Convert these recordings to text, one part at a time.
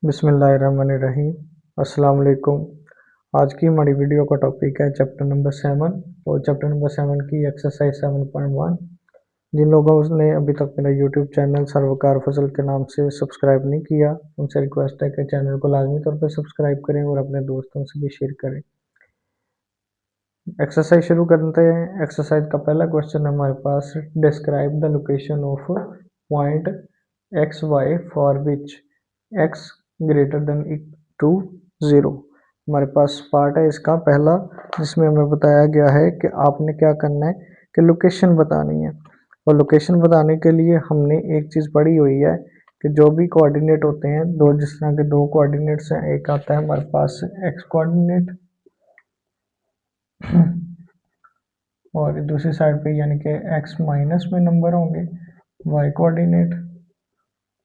बिस्मिल्लाहिर्रहमानिर्रहीम। अस्सलाम वालेकुम। आज की हमारी वीडियो का टॉपिक है चैप्टर नंबर 7 और चैप्टर नंबर 7 की एक्सरसाइज 7.1। जिन लोगों ने अभी तक मेरा यूट्यूब चैनल सर्वकार फजल के नाम से सब्सक्राइब नहीं किया, उनसे रिक्वेस्ट है कि चैनल को लाजमी तौर पर सब्सक्राइब करें और अपने दोस्तों से भी शेयर करें। एक्सरसाइज शुरू करते हैं। एक्सरसाइज का पहला क्वेश्चन हमारे पास, describe the location of point x y for which x greater than to 0। हमारे पास पार्ट है इसका पहला, जिसमें हमें बताया गया है कि आपने क्या करना है कि लोकेशन बतानी है। और लोकेशन बताने के लिए हमने एक चीज़ पढ़ी हुई है कि जो भी कोऑर्डिनेट होते हैं, दो जिस तरह के दो कोऑर्डिनेट्स हैं, एक आता है हमारे पास एक्स कोऑर्डिनेट और दूसरी साइड पे यानी कि एक्स माइनस में नंबर होंगे वाई कोऑर्डिनेट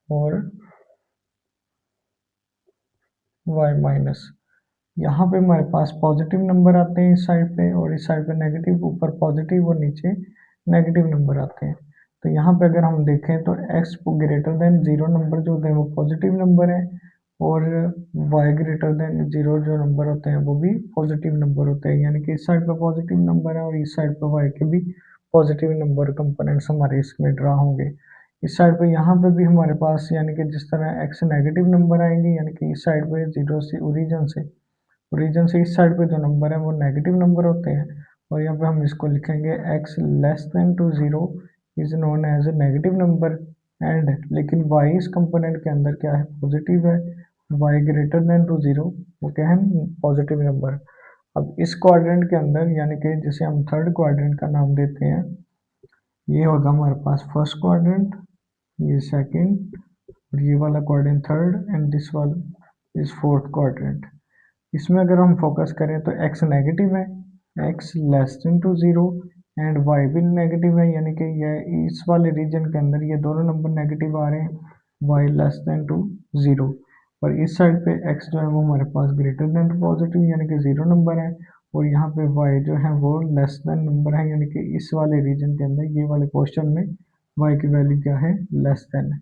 और वाई माइनस। यहाँ पे हमारे पास पॉजिटिव नंबर आते हैं इस साइड पे और इस साइड पे नेगेटिव, ऊपर पॉजिटिव और नीचे नेगेटिव नंबर आते हैं। तो यहाँ पे अगर हम देखें तो एक्स ग्रेटर देन 0 नंबर जो होते हैं वो पॉजिटिव नंबर है और वाई ग्रेटर देन 0 जो नंबर होते हैं वो भी पॉजिटिव नंबर होते हैं, यानी कि इस साइड पे पॉजिटिव नंबर है और इस साइड पे वाई के भी पॉजिटिव नंबर कंपोनेंट्स हमारे इसमें ड्रा होंगे। इस साइड पे यहाँ पे भी हमारे पास यानी कि जिस तरह एक्स नेगेटिव नंबर आएंगे, यानी कि इस साइड पे 0 से ओरिजिन से इस साइड पे जो नंबर है वो नेगेटिव नंबर होते हैं। और यहाँ पे हम इसको लिखेंगे x less than to 0 is known as a negative number and, लेकिन y इस कंपोनेंट के अंदर क्या है, पॉजिटिव है। y ग्रेटर देन टू 0 वो क्या है, पॉजिटिव नंबर। अब इस क्वाड्रेंट के अंदर यानी कि जिसे हम थर्ड क्वाड्रेंट का नाम देते हैं, ये होगा हमारे पास फर्स्ट क्वाड्रेंट, ये सेकंड और ये वाला क्वाड्रेंट थर्ड एंड दिस वाला इज फोर्थ क्वाड्रेंट। इसमें अगर हम फोकस करें तो x नेगेटिव है, x less than to 0 and y भी नेगेटिव है, यानी कि ये इस वाले रीजन के अंदर ये दोनों नंबर नेगेटिव आ रहे हैं, y लेस देन टू 0। और इस साइड पे x जो है वो हमारे पास ग्रेटर देन टू पॉजिटिव यानी कि 0 नंबर है और यहाँ पे y जो है वो लेस देन नंबर है, यानी कि इस वाले रीजन के अंदर ये वाले क्वेश्चन में y की वैल्यू क्या है, लेस देन है।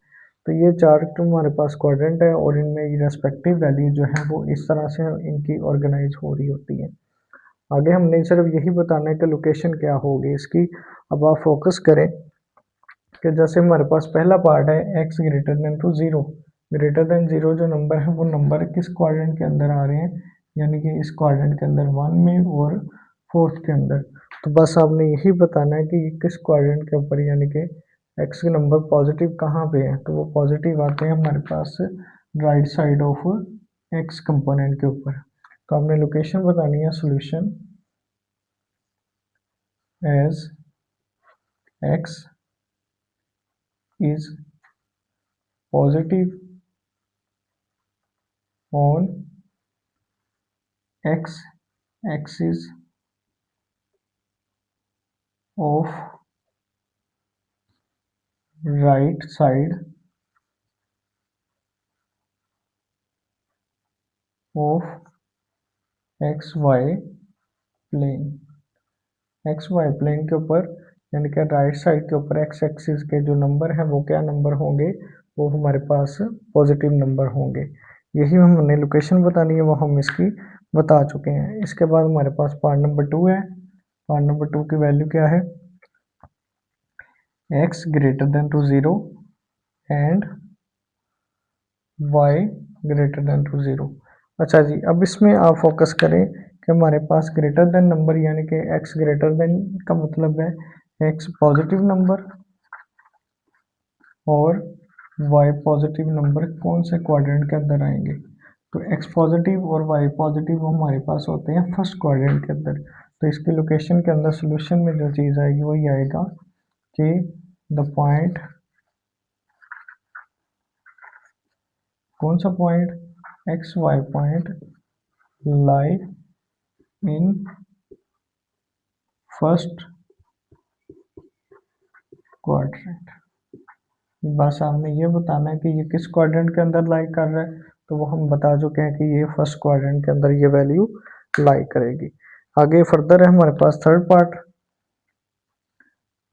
तो ये चार तो हमारे पास क्वाड्रेंट है और इनमें रेस्पेक्टिव वैल्यू जो है वो इस तरह से इनकी ऑर्गेनाइज हो रही होती है। आगे हमने सिर्फ यही बताना है कि लोकेशन क्या होगी इसकी। अब आप फोकस करें कि जैसे हमारे पास पहला पार्ट है x greater than to 0, greater than 0 जो नंबर है वो नंबर किस क्वाड्रेंट के अंदर आ रहे हैं, यानी कि इस क्वाड्रेंट के अंदर 1 में और फोर्थ के अंदर। तो बस आपने यही बताना है कि किस क्वाड्रेंट के ऊपर, यानी कि एक्स के नंबर पॉजिटिव कहाँ पे है, तो वो पॉजिटिव आते हैं हमारे पास right side of x component के ऊपर। तो आपने लोकेशन बतानी है, solution as x is positive on x axis of right side of x y plane. X y plane के ऊपर यानी कि राइट साइड के ऊपर एक्स एक्सिस के जो नंबर है वो क्या नंबर होंगे, वो हमारे पास पॉजिटिव नंबर होंगे। यही हमने लोकेशन बतानी है, वो हम इसकी बता चुके हैं। इसके बाद हमारे पास पार्ट नंबर 2 है। पार्ट नंबर 2 की वैल्यू क्या है, x greater than to 0 and y greater than to 0। अच्छा जी, अब इसमें आप फोकस करें कि हमारे पास ग्रेटर देन नंबर यानी कि x ग्रेटर देन का मतलब है x पॉजिटिव नंबर और y पॉजिटिव नंबर कौन से क्वाड्रेंट के अंदर आएंगे। तो x पॉजिटिव और y पॉजिटिव हमारे पास होते हैं फर्स्ट क्वाड्रेंट के अंदर। तो इसकी लोकेशन के अंदर सोल्यूशन में जो चीज़ आएगी वही आएगा कि द पॉइंट, कौन सा point, x y point lie in first quadrant. बस आपने ये बताना है कि ये किस क्वाड्रेंट के अंदर लाई कर रहा है, तो वो हम बता चुके हैं कि ये फर्स्ट क्वाड्रेंट के अंदर ये वैल्यू लाई करेगी। आगे फर्दर है हमारे पास थर्ड पार्ट।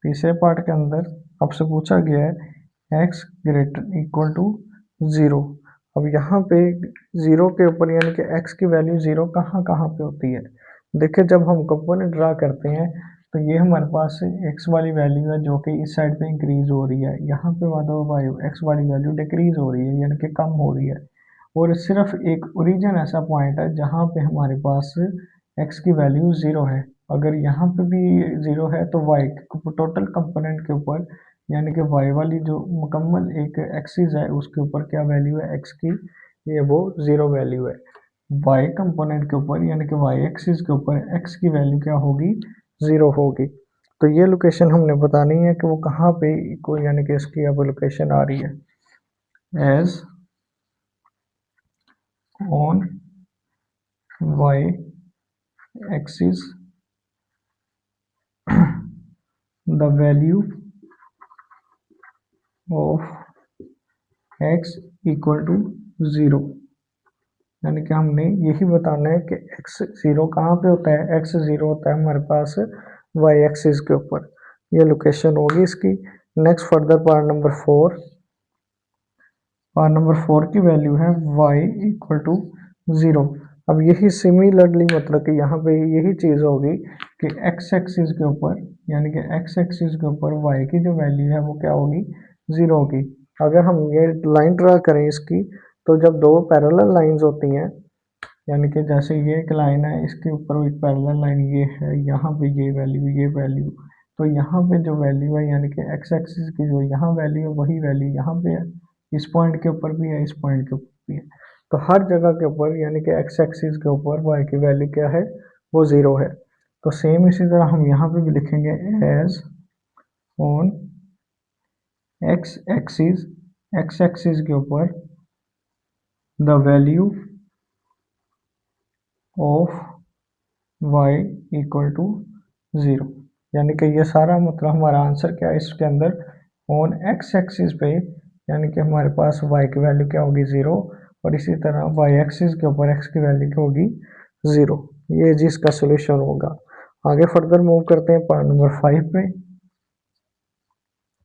तीसरे पार्ट के अंदर आपसे पूछा गया है एक्स ग्रेटर इक्वल टू 0। अब यहाँ पे 0 के ऊपर यानी कि x की वैल्यू 0 कहाँ कहाँ पे होती है। देखिए जब हम कंपोनेंट ड्रा करते हैं तो ये हमारे पास x वाली वैल्यू है जो कि इस साइड पे इंक्रीज हो रही है, यहाँ पे x वाली वैल्यू डिक्रीज हो रही है यानी कि कम हो रही है। और सिर्फ एक ओरिजिन ऐसा पॉइंट है जहाँ पे हमारे पास x की वैल्यू 0 है। अगर यहाँ पे भी 0 है तो y टोटल कंपोनेंट के ऊपर यानी कि y वाली जो मुकम्मल एक एक्सिस है उसके ऊपर क्या वैल्यू है x की, ये वो 0 वैल्यू है। y कंपोनेंट के ऊपर यानी कि y एक्सिस के ऊपर x की वैल्यू क्या होगी, 0 होगी। तो ये लोकेशन हमने बतानी है कि वो कहाँ पे कोई यानी कि इसकी अब लोकेशन आ रही है। As on y axis the value of x equal to 0, यानी कि हमने यही बताना है कि x 0 कहाँ पे होता है, x 0 होता है हमारे पास y एक्सिस के ऊपर, ये लोकेशन होगी इसकी। नेक्स्ट फर्दर पार्ट नंबर 4 की वैल्यू है y इक्वल टू 0। अब यही सिमिलरली मतलब कि यहाँ पे यही चीज़ होगी कि x एक्सिस के ऊपर यानी कि x एक्सिस के ऊपर y की जो वैल्यू है वो क्या होगी, 0 होगी। अगर हम ये लाइन ड्रा करें इसकी, तो जब दो पैरेलल लाइंस होती हैं यानी कि जैसे ये एक लाइन है इसके ऊपर एक पैरेलल लाइन ये है, यहाँ पे ये वैल्यू, तो यहाँ पे जो वैल्यू है यानी कि x एक्सिस की जो यहाँ वैल्यू है वही वैल्यू यहाँ पे है, इस पॉइंट के ऊपर भी है, इस पॉइंट के ऊपर भी है। तो हर जगह के ऊपर यानी कि x एक्सिस के ऊपर y की वैल्यू क्या है, वो 0 है। तो सेम इसी तरह हम यहाँ पे भी लिखेंगे एज ऑन x एक्सिस के ऊपर the value of y equal to 0, यानी कि ये सारा मतलब हमारा आंसर क्या है इसके अंदर, ऑन x एक्सिस पे यानी कि हमारे पास y की वैल्यू क्या होगी, 0, और इसी तरह y एक्सिस के ऊपर x की वैल्यू क्या होगी, 0। ये जिसका सोल्यूशन होगा। आगे फर्दर मूव करते हैं पार्ट नंबर 5 पे।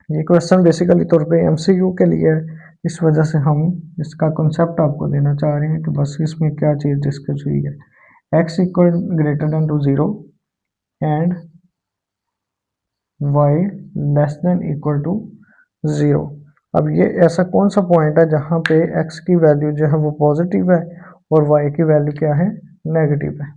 ये क्वेश्चन बेसिकली तौर पे MCQ के लिए है, इस वजह से हम इसका कॉन्सेप्ट आपको देना चाह रहे हैं कि बस इसमें क्या चीज़ डिस्कस हुई है। x equal greater than to 0 and y less than equal to 0। अब ये ऐसा कौन सा पॉइंट है जहाँ पे x की वैल्यू जो है वो पॉजिटिव है और y की वैल्यू क्या है, नेगेटिव है।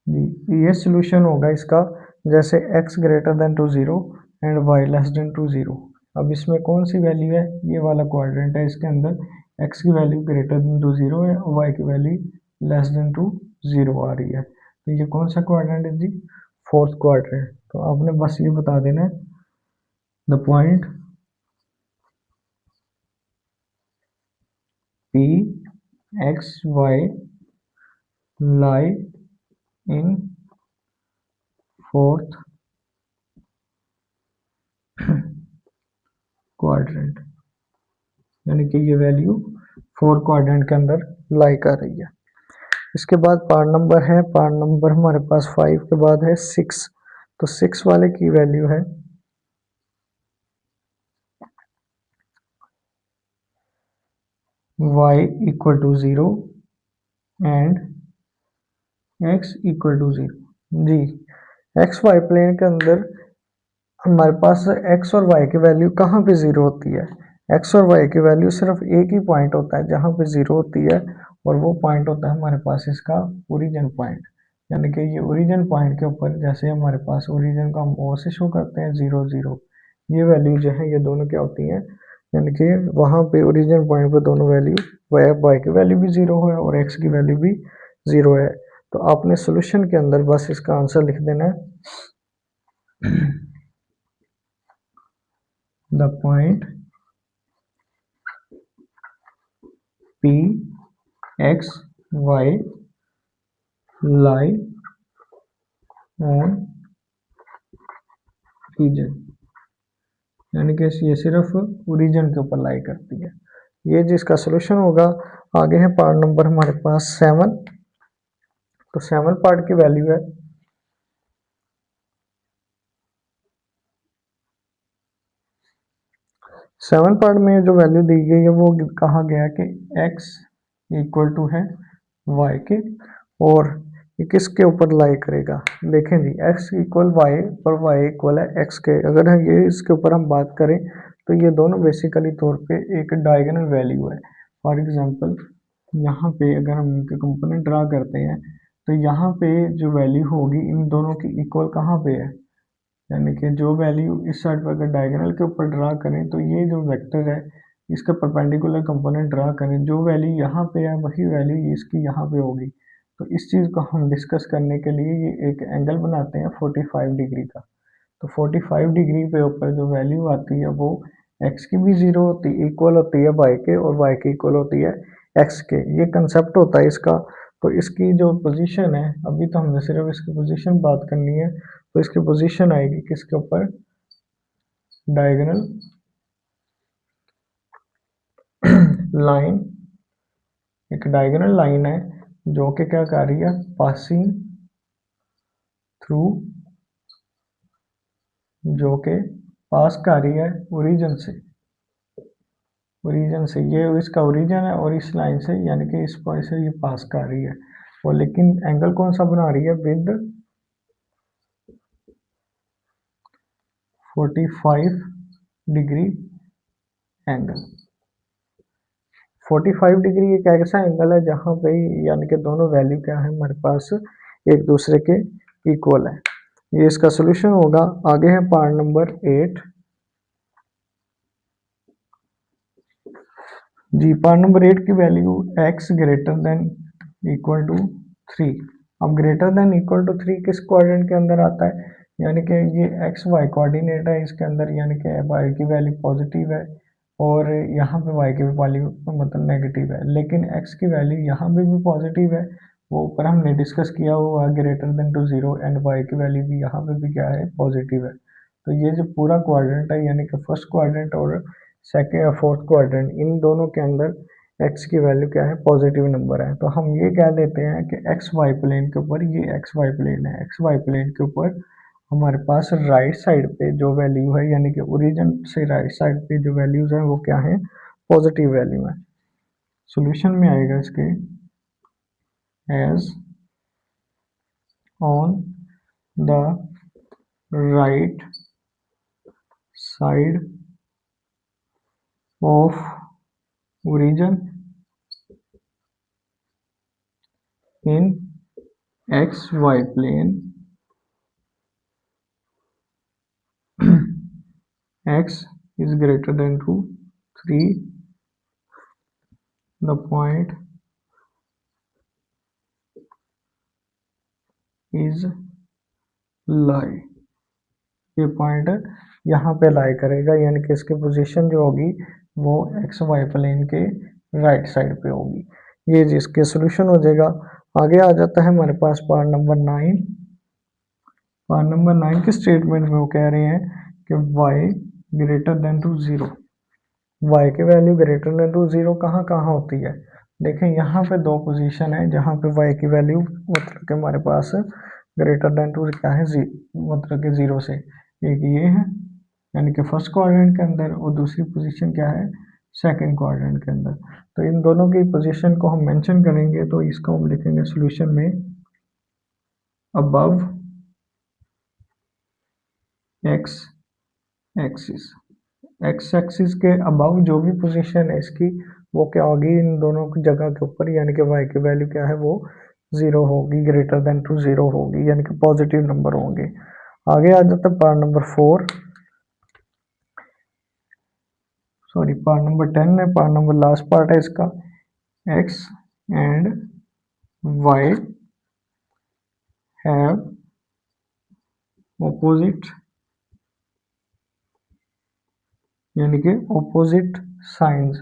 जी ये सोल्यूशन होगा इसका, जैसे x greater than to 0 and y less than to 0। अब इसमें कौन सी वैल्यू है, ये वाला क्वाड्रेंट है, इसके अंदर x की वैल्यू ग्रेटर देन टू 0 है और y की वैल्यू लेस देन टू 0 आ रही है। तो ये कौन सा क्वाड्रेंट है जी, फोर्थ क्वाड्रेंट। तो आपने बस ये बता देना है the point p x y lie in fourth quadrant, यानी कि ये वैल्यू 4 क्वाड्रेंट के अंदर लाई कर रही है। इसके बाद पार्ट नंबर हमारे पास 5 के बाद है 6। तो 6 वाले की वैल्यू है y equal to 0 and x equal to 0। जी एक्स वाई प्लेन के अंदर हमारे पास x और y की वैल्यू कहाँ पे 0 होती है, x और y की वैल्यू सिर्फ एक ही पॉइंट होता है जहाँ पे 0 होती है, और वो पॉइंट होता है हमारे पास इसका ओरिजिन पॉइंट। यानी कि ये ओरिजिन पॉइंट के ऊपर जैसे हमारे पास ओरिजिन का हम ओ से शो करते हैं 0 0, ये वैल्यू जो है ये दोनों क्या होती हैं, यानी कि वहाँ पे ओरिजिन पॉइंट पे दोनों वैल्यू y की वैल्यू भी 0 है और x की वैल्यू भी 0 है। तो आपने सोल्यूशन के अंदर बस इसका आंसर लिख देना है the point p x y lie on region, यानी कि ये सिर्फ ओरिजिन के ऊपर लाई करती है। ये जिसका सोल्यूशन होगा। आगे है पार्ट नंबर हमारे पास 7। तो 7 पार्ट की वैल्यू है 7 पार्ट में जो वैल्यू दी गई है वो कहा गया कि x इक्वल टू है y के, और ये किसके ऊपर लाई करेगा। देखें जी, x इक्वल y और y इक्वल है x के। अगर हम ये इसके ऊपर हम बात करें तो ये दोनों बेसिकली तौर पे एक डायगोनल वैल्यू है। फॉर एग्जांपल यहाँ पे अगर हम इनके कंपोनेंट ड्रा करते हैं तो यहाँ पे जो वैल्यू होगी इन दोनों की इक्वल कहाँ पे है, यानी कि जो वैल्यू इस साइड पर अगर डायगोनल के ऊपर ड्रा करें तो ये जो वेक्टर है इसका परपेंडिकुलर कंपोनेंट ड्रा करें, जो वैल्यू यहाँ पे है वही वैल्यू इसकी यहाँ पे होगी। तो इस चीज़ को हम डिस्कस करने के लिए ये एक एंगल बनाते हैं 45 डिग्री का। तो 45 डिग्री पे ऊपर जो वैल्यू आती है वो x की भी जीरो होती इक्वल होती है y के, और y की इक्वल होती है x के। ये कंसेप्ट होता है इसका। तो इसकी जो पोजीशन है, अभी तो हमने सिर्फ इसकी पोजीशन बात करनी है, तो इसकी पोजीशन आएगी किसके ऊपर, डायगोनल लाइन। एक डायगोनल लाइन है जो कि क्या कर रही है, पासिंग थ्रू, जो कि पास कर रही है ओरिजिन से। ओरिजिन से ये इसका ओरिजिन है और इस लाइन से यानी कि इस पॉइंट से ये पास कर रही है, और लेकिन एंगल कौन सा बना रही है, विद 45 डिग्री एंगल। 45 डिग्री एक ऐसा एंगल है जहां पे यानी कि दोनों वैल्यू क्या है हमारे पास एक दूसरे के इक्वल है। ये इसका सोल्यूशन होगा। आगे है पार्ट नंबर 8 जी। पार्ट नंबर 8 की value x greater than equal to 3। अब ग्रेटर देन इक्वल टू 3 किस क्वाड्रेंट के अंदर आता है, यानी कि ये एक्स वाई कोऑर्डिनेट है इसके अंदर, यानी कि y की वैल्यू पॉजिटिव है और यहाँ पे y की वैल्यू मतलब नेगेटिव है, लेकिन x की वैल्यू यहाँ पे भी पॉजिटिव है, वो ऊपर हमने डिस्कस किया हुआ greater than to 0, and y की वैल्यू भी यहाँ पे भी क्या है, पॉजिटिव है। तो ये जो पूरा क्वाड्रेंट है यानी कि फर्स्ट क्वाड्रेंट और सेकेंड या फोर्थ क्वाड्रेंट, इन दोनों के अंदर x की वैल्यू क्या है, पॉजिटिव नंबर है। तो हम ये कह देते हैं कि एक्स वाई प्लेन के ऊपर, ये एक्स वाई प्लेन है, एक्स वाई प्लेन के ऊपर हमारे पास राइट साइड पे जो वैल्यू है यानी कि ओरिजिन से राइट साइड पे जो वैल्यूज है वो क्या है, पॉजिटिव वैल्यू है। सॉल्यूशन में आएगा इसके as on the right side of origin in xy plane x is greater than to 3, the point is lie। ये पॉइंट यहाँ पे लाई करेगा यानी कि इसकी पोजीशन जो होगी वो एक्स वाई प्लेन के राइट साइड पे होगी। ये जिसके सोल्यूशन हो जाएगा। आगे आ जाता है हमारे पास पार्ट नंबर 9। पार्ट नंबर 9 के स्टेटमेंट में वो कह रहे हैं कि y greater than to 0। y की वैल्यू ग्रेटर देन टू 0 कहाँ कहाँ होती है, देखें यहाँ पे दो पोजीशन है जहाँ पे y की वैल्यू मतलब कि हमारे पास ग्रेटर देन टू क्या है, मतलब कि 0 से। एक ये है यानी कि फर्स्ट क्वाड्रेंट के अंदर, और दूसरी पोजीशन क्या है, सेकंड क्वाड्रेंट के अंदर। तो इन दोनों की पोजीशन को हम मेंशन करेंगे, तो इसको हम लिखेंगे सॉल्यूशन में above x axis. X axis के अबव जो भी पोजीशन है इसकी वो क्या होगी, इन दोनों की जगह के ऊपर यानी कि y की वैल्यू क्या है, वो 0 होगी, ग्रेटर देन टू 0 होगी, यानी कि पॉजिटिव नंबर होंगे। आगे आ जाता है part number 4, sorry part number 10 है, पार्ट नंबर लास्ट पार्ट है इसका। x and y have opposite, यानी कि ऑपोजिट साइंस।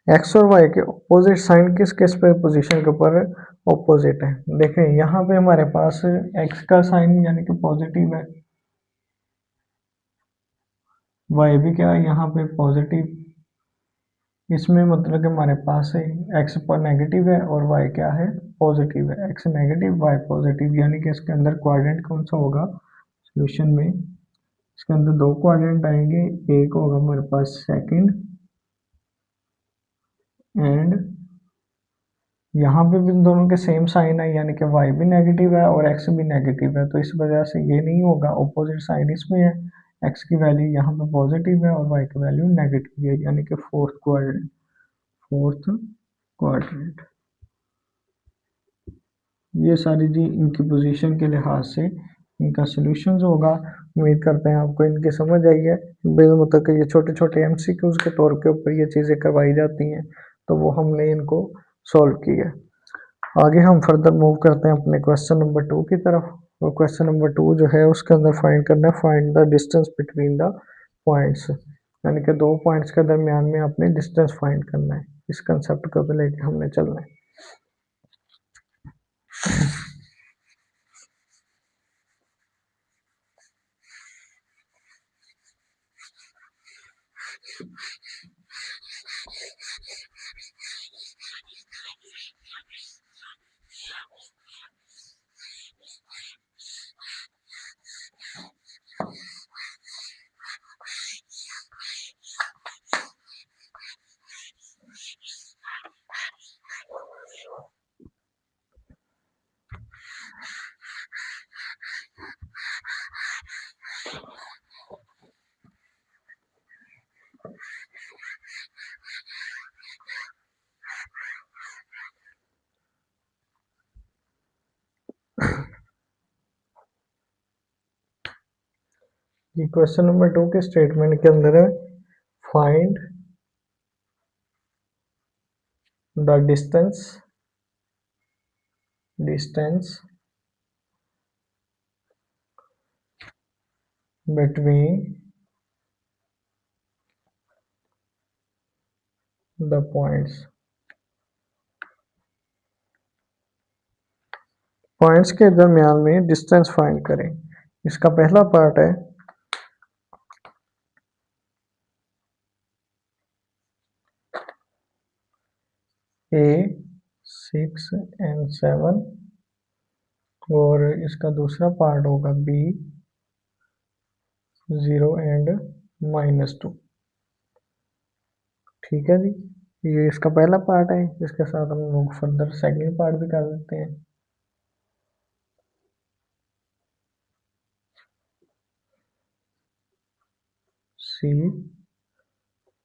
एक्स और वाई के ऑपोजिट साइन किस किस पे पोजीशन के ऊपर ऑपोजिट है, देखें यहाँ पे हमारे पास एक्स का साइन यानी कि पॉजिटिव है, वाई भी क्या है यहाँ पे पॉजिटिव, इसमें मतलब कि हमारे पास एक्स पर नेगेटिव है और वाई क्या है, पॉजिटिव है। एक्स नेगेटिव वाई पॉजिटिव, यानी कि इसके अंदर क्वाड्रेंट कौन सा होगा सॉल्यूशन में, इसके अंदर दो क्वाड्रेंट आएंगे, एक होगा हमारे पास सेकंड एंड यहाँ पे भी दोनों के सेम साइन है, यानी कि y भी नेगेटिव है और x भी नेगेटिव है, तो इस वजह से ये नहीं होगा, ऑपोजिट साइन इसमें है, x की वैल्यू यहाँ पे पॉजिटिव है और y की वैल्यू नेगेटिव है, यानी कि फोर्थ क्वाड्रेंट। ये सारी जी इनकी पोजीशन के लिहाज से इनका सॉल्यूशंस होगा। उम्मीद करते हैं आपको इनकी समझ आई है। मतलब कि ये छोटे छोटे एमसीक्यूज के तौर के ऊपर ये चीज़ें करवाई जाती हैं, तो वो हमने इनको सॉल्व की है। आगे हम फर्दर मूव करते हैं अपने क्वेश्चन नंबर 2 की तरफ। और क्वेश्चन नंबर 2 जो है उसके अंदर फाइंड करना है, find the distance between the points, यानी कि दो पॉइंट्स के दरमियान में आपने डिस्टेंस फाइंड करना है। इस कंसेप्ट को लेके हमने चलना है। ये क्वेश्चन नंबर 2 के स्टेटमेंट के अंदर है, find the distance between the points के दरमियान में डिस्टेंस फाइंड करें। इसका पहला पार्ट है A 6 and 7 और इसका दूसरा पार्ट होगा B 0 and -2। ठीक है जी, ये इसका पहला पार्ट है। इसके साथ हम लोग फर्दर सेकंड पार्ट भी कर देते हैं। C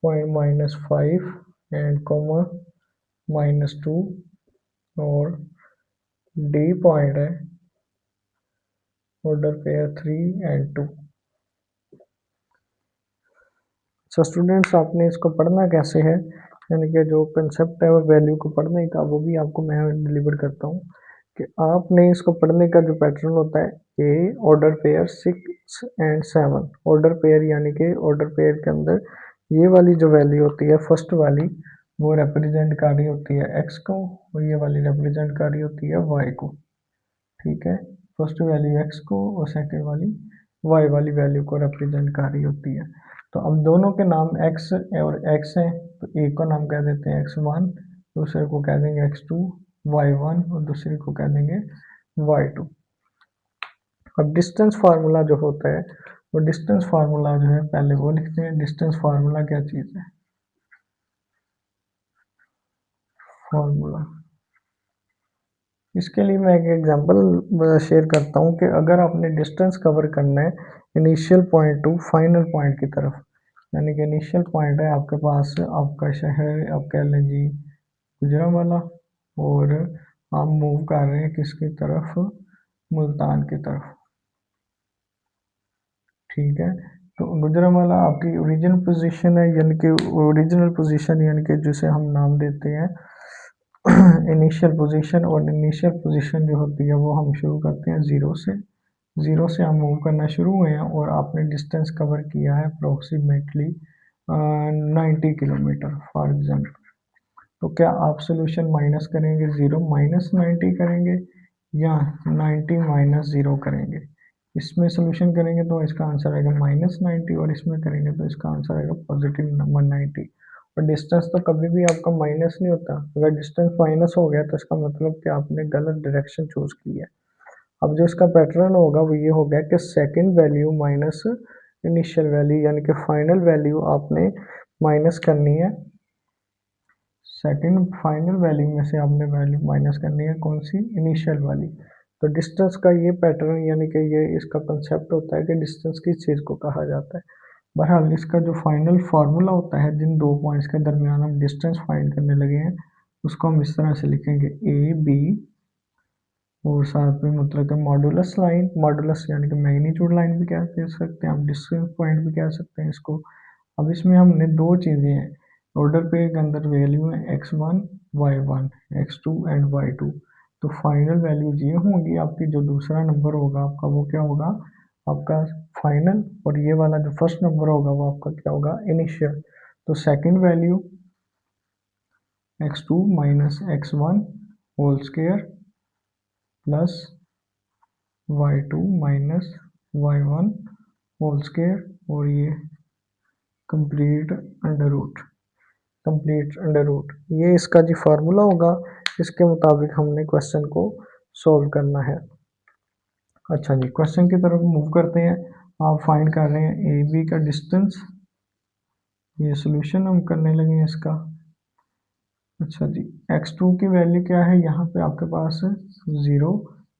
पॉइंट -5 एंड कॉमा -2 और D पॉइंट है order pair 3 and 2। So students, आपने इसको पढ़ना कैसे है, यानी कि जो कंसेप्ट है वो वैल्यू को पढ़ने का, वो भी आपको मैं डिलीवर करता हूँ कि आपने इसको पढ़ने का जो पैटर्न होता है, a order pair 6 and 7, order pair यानी कि ऑर्डर पेयर के अंदर ये वाली जो वैल्यू होती है फर्स्ट वाली, वो रिप्रेजेंट कर रही होती है एक्स को और ये वाली रिप्रेजेंट कर रही होती है वाई को। ठीक है, फर्स्ट वैल्यू एक्स को और सेकेंड वाली वाई वाली वैल्यू को रिप्रेजेंट कर रही होती है। तो अब दोनों के नाम x और x हैं, तो एक का नाम कह देते हैं x1, दूसरे को कह देंगे x2, y1 और दूसरे को कह देंगे y2। अब डिस्टेंस फार्मूला जो होता है, वो डिस्टेंस फार्मूला जो है पहले वो लिखते हैं। डिस्टेंस फार्मूला क्या चीज़ है, फार्मूला, इसके लिए मैं एक एग्जांपल शेयर करता हूँ कि अगर आपने डिस्टेंस कवर करना है initial point two final point की तरफ, यानी कि इनिशियल पॉइंट है आपके पास, आपका शहर आप कह लें जी गुजरांवाला, और आप मूव कर रहे हैं किसकी तरफ, मुल्तान की तरफ। ठीक है, तो गुजरांवाला आपकी ओरिजिनल पोजीशन है, यानी कि ओरिजिनल पोजीशन यानी कि जिसे हम नाम देते हैं इनिशियल पोजीशन, और इनिशियल पोजीशन जो होती है वो हम शुरू करते हैं ज़ीरो से हम मूव करना शुरू हुए हैं और आपने डिस्टेंस कवर किया है अप्रोक्सीमेटली 90 किलोमीटर फॉर एग्जाम्पल। तो क्या आप सोल्यूशन माइनस करेंगे, 0 माइनस 90 करेंगे या 90 माइनस 0 करेंगे। इसमें सोल्यूशन करेंगे तो इसका आंसर आएगा -90 और इसमें करेंगे तो इसका आंसर आएगा पॉजिटिव नंबर 90। और डिस्टेंस तो कभी भी आपका माइनस नहीं होता। अगर डिस्टेंस माइनस हो गया तो इसका मतलब कि आपने गलत डायरेक्शन चूज की है। अब जो इसका पैटर्न होगा वो ये हो गया कि second value minus initial value, यानी कि फाइनल वैल्यू आपने माइनस करनी है। सेकंड फाइनल वैल्यू में से आपने वैल्यू माइनस करनी है कौन सी, इनिशियल वाली। तो डिस्टेंस का ये पैटर्न यानी कि ये इसका कंसेप्ट होता है कि डिस्टेंस किस चीज़ को कहा जाता है। बहरहाल इसका जो फाइनल फार्मूला होता है जिन दो पॉइंट्स के दरमियान हम डिस्टेंस फाइंड करने लगे हैं उसको हम इस तरह से लिखेंगे ए बी और साथ में मतलब मॉडुलस लाइन, मॉडुलस यानी कि मैग्नीट्यूड लाइन भी कह सकते हैं, हम डिस्टेंस पॉइंट भी कह सकते हैं इसको। अब इसमें हमने दो चीज़ें हैं, ऑर्डर पेयर के अंदर वैल्यू है x1 y1 x2 and y2। तो फाइनल वैल्यू ये होंगी आपकी, जो दूसरा नंबर होगा आपका वो क्या होगा आपका फाइनल, और ये वाला जो फर्स्ट नंबर होगा वो आपका क्या होगा, इनिशियल। तो second value x2 minus x1 whole square plus y2 minus y1 whole square, और ये complete under root, complete under root, ये इसका जी फार्मूला होगा। इसके मुताबिक हमने क्वेश्चन को सॉल्व करना है। अच्छा जी, क्वेश्चन की तरफ मूव करते हैं। आप फाइंड कर रहे हैं ए बी का डिस्टेंस, ये सोल्यूशन हम करने लगे हैं इसका। अच्छा जी, x2 की वैल्यू क्या है, यहाँ पे आपके पास 0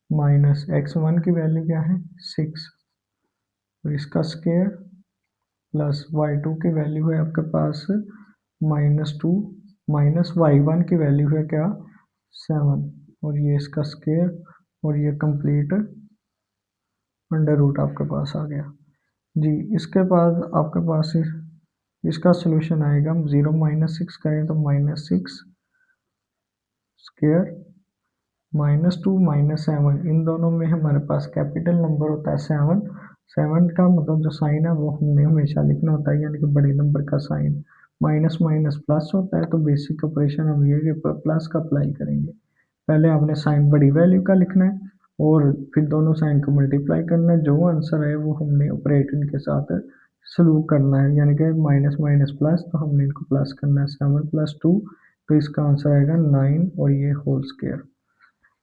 माइनस x1 की वैल्यू क्या है 6, और इसका स्क्वायर प्लस y2 की वैल्यू है आपके पास -2 माइनस y1 की वैल्यू है क्या 7, और ये इसका स्क्वायर, और ये कंप्लीट अंडर रूट आपके पास आ गया जी। इसके बाद आपके पास इसका सोल्यूशन आएगा, 0 माइनस 6 करें तो -6 स्क्वायर -2 माइनस 7, इन दोनों में हमारे पास कैपिटल नंबर होता है 7। 7 का मतलब जो साइन है वो हमने हमेशा लिखना होता है, यानी कि बड़े नंबर का साइन। माइनस माइनस प्लस होता है, तो बेसिक ऑपरेशन हम ये कि प्लस का अप्लाई करेंगे। पहले आपने साइन बड़ी वैल्यू का लिखना है और फिर दोनों साइन को मल्टीप्लाई करना है, जो आंसर है वो हमने ऑपरेटर के साथ सलूक करना है, यानी कि माइनस माइनस प्लस, तो हमने इनको प्लस करना है 7 + 2, तो इसका आंसर आएगा 9, और ये होल स्क्वायर।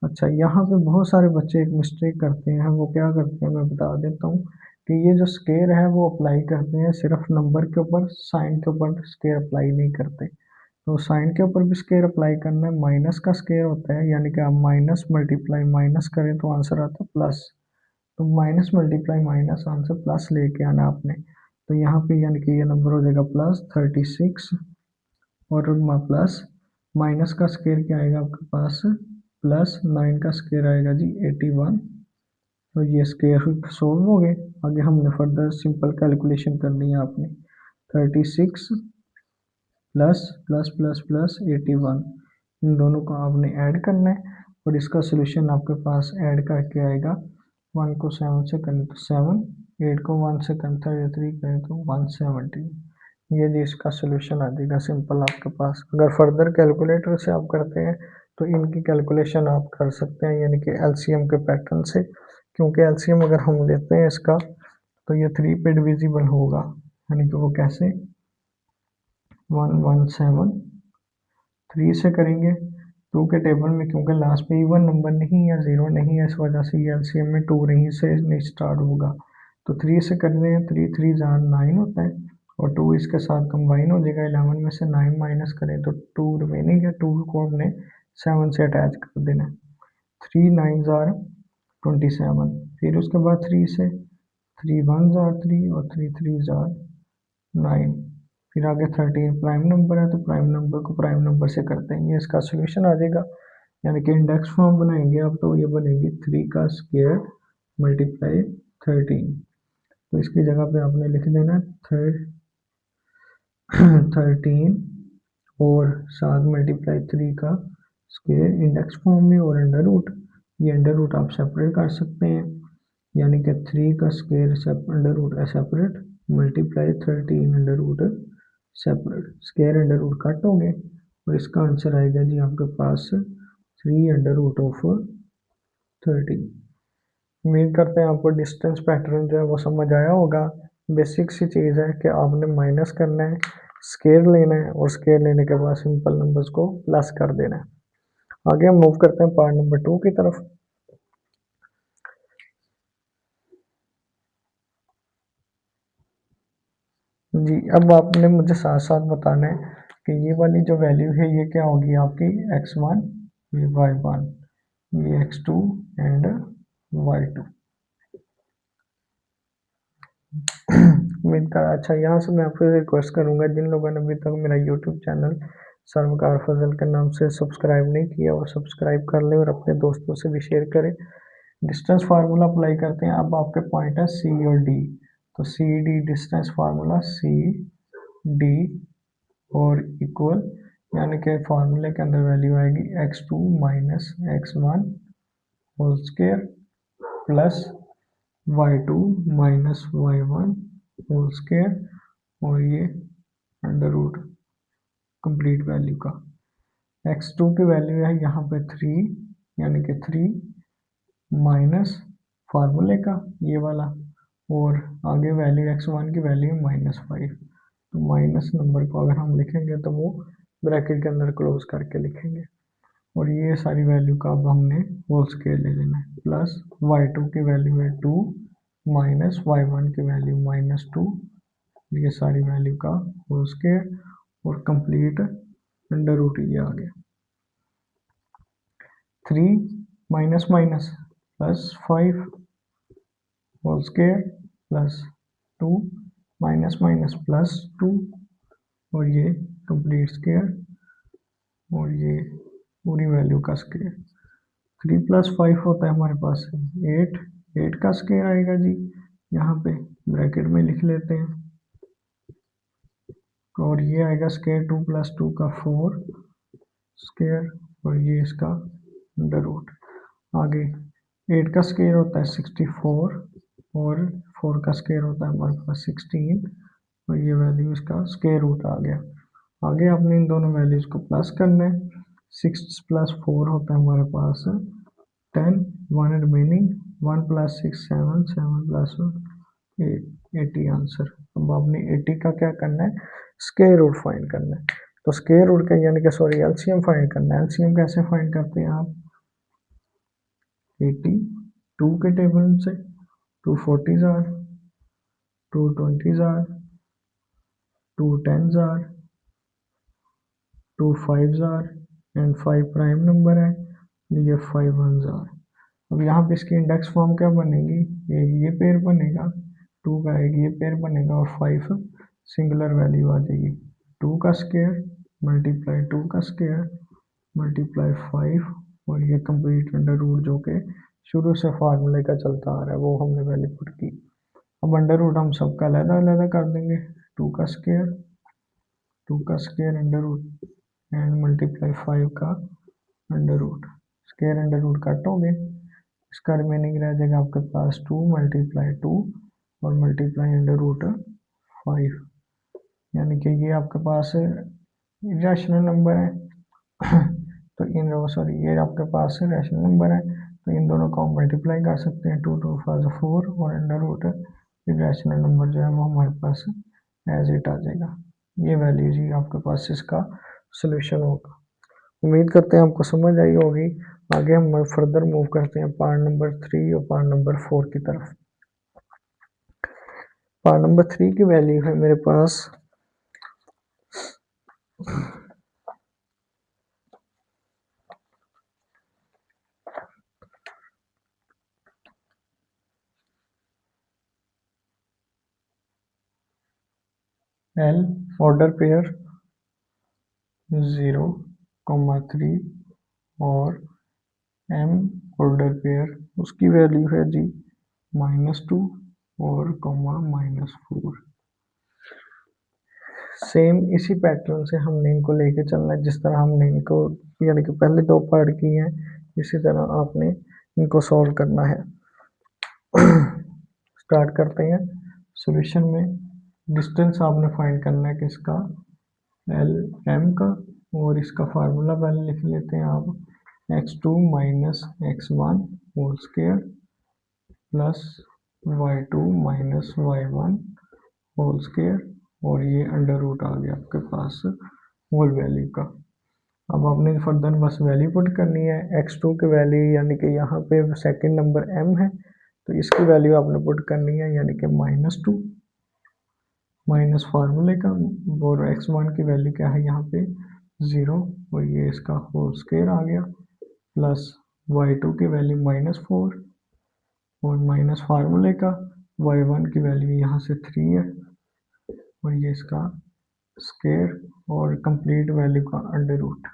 अच्छा, यहाँ पे बहुत सारे बच्चे एक मिस्टेक करते हैं, वो क्या करते हैं मैं बता देता हूँ कि ये जो स्क्वायर है वो अप्लाई करते हैं सिर्फ नंबर के ऊपर, साइन के ऊपर स्क्वायर अप्लाई नहीं करते। तो साइन के ऊपर भी स्क्वायर अप्लाई करना है, माइनस का स्क्वायर होता है, यानी कि आप माइनस मल्टीप्लाई माइनस करें तो आंसर आता है प्लस, तो minus multiply minus answer plus लेके आना आपने। तो यहाँ पे यानी कि ये नंबर हो जाएगा +36, और प्लस माइनस का स्क्वायर क्या आएगा आपके पास +9 का स्क्वायर आएगा जी 81, तो ये स्क्वायर सोल्व हो गए। आगे हमने फर्दर सिंपल कैलकुलेशन करनी है आपने, 36 प्लस प्लस प्लस प्लस 81, इन दोनों को आपने ऐड करना है, और इसका सोल्यूशन आपके पास ऐड करके आएगा। 1 को 7 से करें तो 7, 8 को 1 से करें 33 करें तो 170, ये जी इसका सोल्यूशन आ जाएगा सिंपल आपके पास। अगर फर्दर कैलकुलेटर से आप करते हैं तो इनकी कैलकुलेशन आप कर सकते हैं, यानी कि एलसीएम के पैटर्न से, क्योंकि एलसीएम अगर हम लेते हैं इसका तो ये 3 पे डिविजिबल होगा, यानी कि वो कैसे 117 3 से करेंगे, 2 के टेबल में क्योंकि लास्ट में इवन नंबर नहीं है, 0 नहीं है, इस वजह से ये एलसीएम में 2 नहीं से नहीं स्टार्ट होगा। तो 3 से कर रहे हैं, 3 3 जार 9 होता है, और 2 इसके साथ कंबाइन हो जाएगा। 11 में से 9 माइनस करें तो 2 रिमेनिंग है, 2 को हमने 7 से अटैच कर देना। 3 9 जार 27, फिर उसके बाद 3 से 3 1 जार 3, और 3 3 जार 9, फिर आगे 13 प्राइम नंबर है, तो प्राइम नंबर को प्राइम नंबर से करते हैं, ये इसका सोल्यूशन आ जाएगा। यानी कि इंडेक्स फॉर्म बनाएंगे आप तो ये बनेगी 3 का स्क्वायर मल्टीप्लाई 13, तो इसकी जगह पे आपने लिख देना 13 और साथ मल्टीप्लाई 3 का स्क्वायर इंडेक्स फॉर्म में, और अंडर रूट, ये अंडर रूट आप सेपरेट कर सकते हैं, यानी कि 3 का square under root separate multiply 13 under root separate, square under root cut हो गए, और इसका आंसर आएगा जी आपके पास 3 अंडर रूट ऑफ 13। उम्मीद करते हैं आपको डिस्टेंस पैटर्न जो है वो समझ आया होगा। बेसिक सी चीज़ है कि आपने माइनस करना है स्क्वायर लेना है और स्क्वायर लेने के बाद सिंपल नंबर्स को प्लस कर देना है। आगे हम मूव करते हैं पार्ट नंबर 2 की तरफ। जी, अब आपने मुझे साथ साथ बताना है कि ये वाली जो वैल्यू है ये क्या होगी आपकी x1, ये y1, ये x2 एंड y2। उम्मीद कर अच्छा, यहाँ से मैं आपसे रिक्वेस्ट करूंगा जिन लोगों ने अभी तक मेरा यूट्यूब चैनल सर्वकार फजल के नाम से सब्सक्राइब नहीं किया वो सब्सक्राइब कर ले और अपने दोस्तों से भी शेयर करें। डिस्टेंस फार्मूला अप्लाई करते हैं। अब आपके पॉइंट है सी और डी, तो C D distance formula C D और इक्वल, यानी कि फार्मूले के अंदर वैल्यू आएगी x2 minus x1 whole square plus y2 minus y1 whole square और ये अंडर रूट कंप्लीट वैल्यू का। x2 की वैल्यू है यहाँ पे 3, यानी कि 3 माइनस फार्मूले का ये वाला, और आगे वैल्यू x1 की वैल्यू है -5। तो माइनस नंबर को अगर हम लिखेंगे तो वो ब्रैकेट के अंदर क्लोज करके लिखेंगे, और ये सारी वैल्यू का अब हमने होल स्क्वायर ले लेना है। प्लस y2 की वैल्यू है 2 माइनस y1 की वैल्यू -2, ये सारी वैल्यू का होल स्क्वायर और कंप्लीट अंडर रूट ये आ गया। 3 minus minus plus 5 whole square plus 2 minus minus plus 2 और ये कंप्लीट स्क्वायर और ये पूरी वैल्यू का स्क्वायर। 3 प्लस 5 होता है हमारे पास 8, 8 का स्क्वायर आएगा जी, यहाँ पे ब्रैकेट में लिख लेते हैं, और ये आएगा स्क्वायर 2 प्लस 2 का 4 स्क्वायर और ये इसका अंडर रूट। आगे 8 का स्क्वायर होता है 64 और 4 का स्क्वायर होता है हमारे पास 16 और ये वैल्यू इसका स्क्वायर रूट आ गया। आगे आपने इन दोनों वैल्यूज को प्लस करना है। 6 प्लस 4 होता है हमारे पास 10, 1 रिमेनिंग, 1 प्लस 6 7, 7 प्लस 8, 80 आंसर। अब आपने 80 का क्या करना है, स्क्वायर रूट फाइंड करना है। तो स्क्वायर रूट का यानी कि सॉरी एलसीएम फाइंड करना है। एलसीएम कैसे फाइंड करते हैं आप, 80 2 के टेबल से, 2 40s are, 2 20s are, 2 10s are, 2 5s are and 5 prime number है, ये 5 1s आर। अब यहाँ पे इसकी इंडेक्स फॉर्म क्या बनेगी, एक ये पेयर बनेगा, 2 का एक ये पेयर बनेगा और 5 सिंगुलर वैल्यू आ जाएगी। 2 का स्क्वायर मल्टीप्लाई 2 का स्क्वायर मल्टीप्लाई 5 और ये कंप्लीट अंडर रूट जो कि शुरू से फार्मूले का चलता आ रहा है वो हमने वैल्यू पुट की। अब अंडर रूट हम सबका अलग अलग कर देंगे, 2 का square under root and multiply 5 का under root, square under root cut हो गए, इसका रिमेनिंग रह जाएगा आपके पास 2 मल्टीप्लाई 2 और मल्टीप्लाई अंडर रूट 5, यानी कि ये आपके पास रैशनल नंबर है। तो इन सॉरी ये आपके पास रैशनल नंबर है, तो इन दोनों को हम मल्टीप्लाई कर सकते हैं, 2 2 4 और अंडर रूट रैशनल नंबर जो है वो हमारे पास एज इट आ जाएगा। ये वैल्यू जी आपके पास इसका सोल्यूशन होगा। उम्मीद करते हैं आपको समझ आई होगी। आगे हम फर्दर मूव करते हैं पार्ट नंबर 3 और पार्ट नंबर 4 की तरफ। पार्ट नंबर 3 की वैल्यू है मेरे पास L ऑर्डर पेयर 0, 3 और M ऑर्डर पेयर उसकी वैल्यू है जी -2 और -4। सेम इसी पैटर्न से हमने इनको लेके चलना है, जिस तरह हमने इनको यानी कि पहले 2 पार्ट किए हैं, इसी तरह आपने इनको सॉल्व करना है। स्टार्ट करते हैं सॉल्यूशन में। डिस्टेंस आपने फाइंड करना है किसका, एल एम का, और इसका फार्मूला पहले लिख लेते हैं आप, x2 minus x1 whole square plus y2 minus y1 whole square और ये अंडर रूट आ गया आपके पास होल वैल्यू का। अब आपने फर्दर बस वैल्यू पुट करनी है x2 की वैल्यू, यानी कि यहाँ पे सेकंड नंबर m है तो इसकी वैल्यू आपने पुट करनी है, यानी कि -2 माइनस फार्मूले का, और x1 की वैल्यू क्या है यहाँ पे 0, और ये इसका होल स्क्वायर आ गया, प्लस y2 की वैल्यू -4 और माइनस फार्मूले का y1 की वैल्यू यहाँ से 3 है, और ये इसका स्क्वायर और कंप्लीट वैल्यू का अंडर रूट।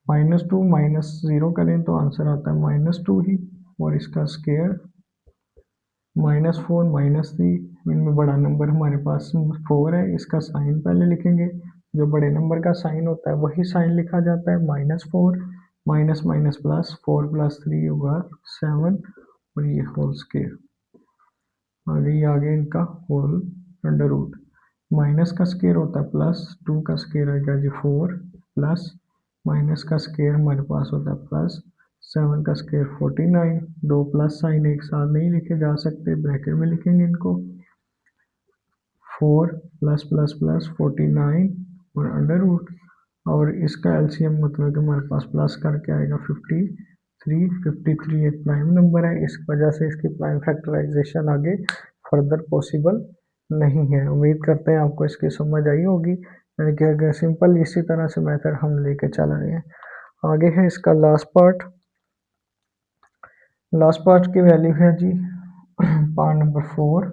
-2 -0 करें तो आंसर आता है -2 ही, और इसका स्क्वायर -4 -3, इनमें बड़ा नंबर हमारे पास 4 है, इसका साइन पहले लिखेंगे, जो बड़े नंबर का साइन होता है वही साइन लिखा जाता है, -4 माइनस माइनस प्लस 4 + 3 होगा 7, और ये होल स्क्वायर आगे इनका होल अंडर रूट। माइनस का स्क्वायर होता है +2 का स्क्वायर आएगा जी 4, प्लस माइनस का स्क्वायर हमारे पास होता है +7 का स्क्वायर 49, दो प्लस साइन एक साथ नहीं लिखे जा सकते, ब्रैकेट में लिखेंगे इनको, 4 प्लस प्लस प्लस 49 और अंडर रूट, और इसका एलसीएम मतलब कि हमारे पास प्लस करके आएगा 53 एक प्राइम नंबर है, इस वजह से इसकी प्राइम फैक्टराइजेशन आगे फर्दर पॉसिबल नहीं है। उम्मीद करते हैं आपको इसकी समझ आई होगी, यानी कि अगर सिंपल इसी तरह से मेथड हम लेके चल रहे हैं। आगे है इसका लास्ट पार्ट की वैल्यू है जी पार्ट नंबर 4,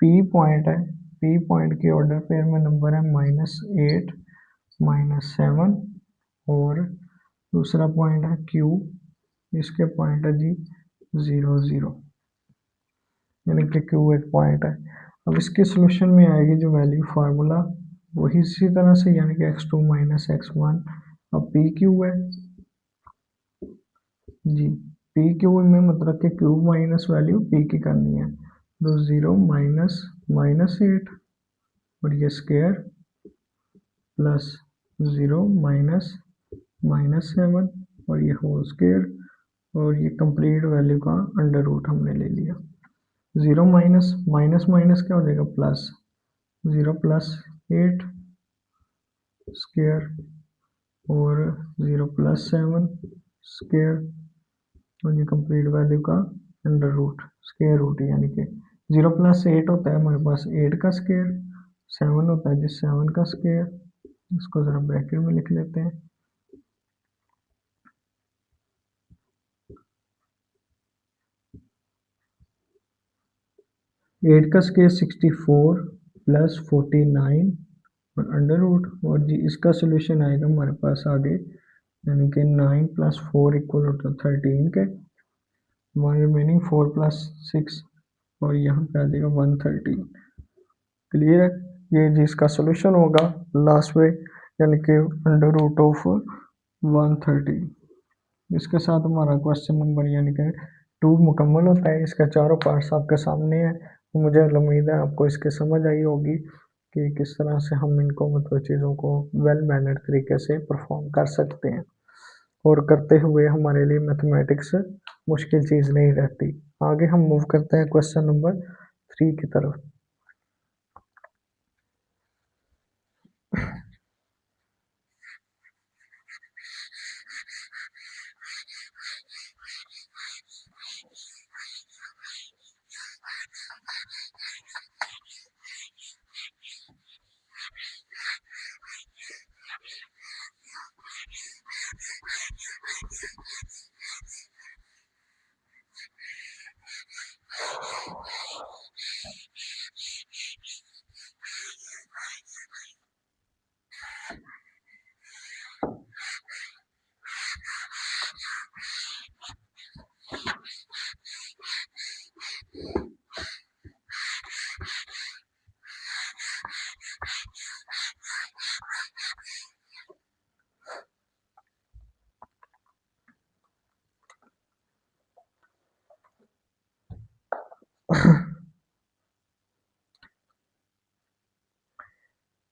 पी पॉइंट है, पी पॉइंट के ऑर्डर पेयर में नंबर है -8 -7, और दूसरा पॉइंट है क्यू, इसके पॉइंट है जी 0 0, यानी कि क्यू एक पॉइंट है। अब इसके सोल्यूशन में आएगी जो वैल्यू फार्मूला वही इसी तरह से, यानी कि x2 - x1, अब पी क्यू है जी, पी क्यू में मतलब कि क्यूब माइनस वैल्यू पी की करनी है, तो 0 -8 और ये स्क्वायर प्लस 0 -7 और ये होल स्क्वायर, और ये कंप्लीट वैल्यू का अंडर रूट हमने ले लिया। 0 माइनस माइनस माइनस क्या हो जाएगा प्लस, 0 + 8 स्क्वायर और 0 + 7 स्क्वायर, और ये कंप्लीट वैल्यू का अंडर रूट स्क्वायर रूट, यानी कि 0 + 8 होता है हमारे पास 8 का स्क्वायर, 7 होता है जिस 7 का स्क्वायर, इसको ज़रा ब्रैकेट में लिख लेते हैं, 8 का स्क्वायर 64 + 49 और अंडर रूट, और जी इसका सोल्यूशन आएगा हमारे पास आगे, यानी कि 9 + 4 = 13 के, वन रिमेनिंग 4 + 6 और यहाँ पे आ जाएगा 113। क्लियर है, ये जिसका सोल्यूशन होगा लास्ट में, यानी कि अंडर रूट ऑफ 113। इसके साथ हमारा क्वेश्चन नंबर यानी कि 2 मुकम्मल होता है। इसका चारों पार्ट्स आपके सामने है, मुझे उम्मीद है आपको इसकी समझ आई होगी कि किस तरह से हम इनको मतलब चीज़ों को वेल मैनर्ड तरीके से परफॉर्म कर सकते हैं, और करते हुए हमारे लिए मैथमेटिक्स मुश्किल चीज़ नहीं रहती। आगे हम मूव करते हैं क्वेश्चन नंबर 3 की तरफ।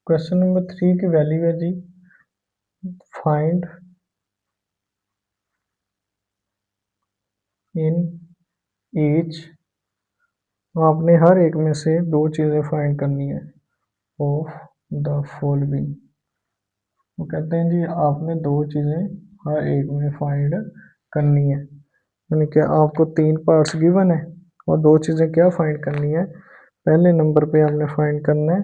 क्वेश्चन नंबर 3 की वैल्यू है जी, फाइंड in each आपने हर एक में से दो चीज़ें फाइंड करनी है ऑफ द फॉलोइंग। वो कहते हैं जी आपने दो चीज़ें हर एक में फाइंड करनी है, यानी कि आपको तीन पार्ट्स गिवन है और दो चीज़ें क्या फाइंड करनी है। पहले नंबर पे आपने फाइंड करना है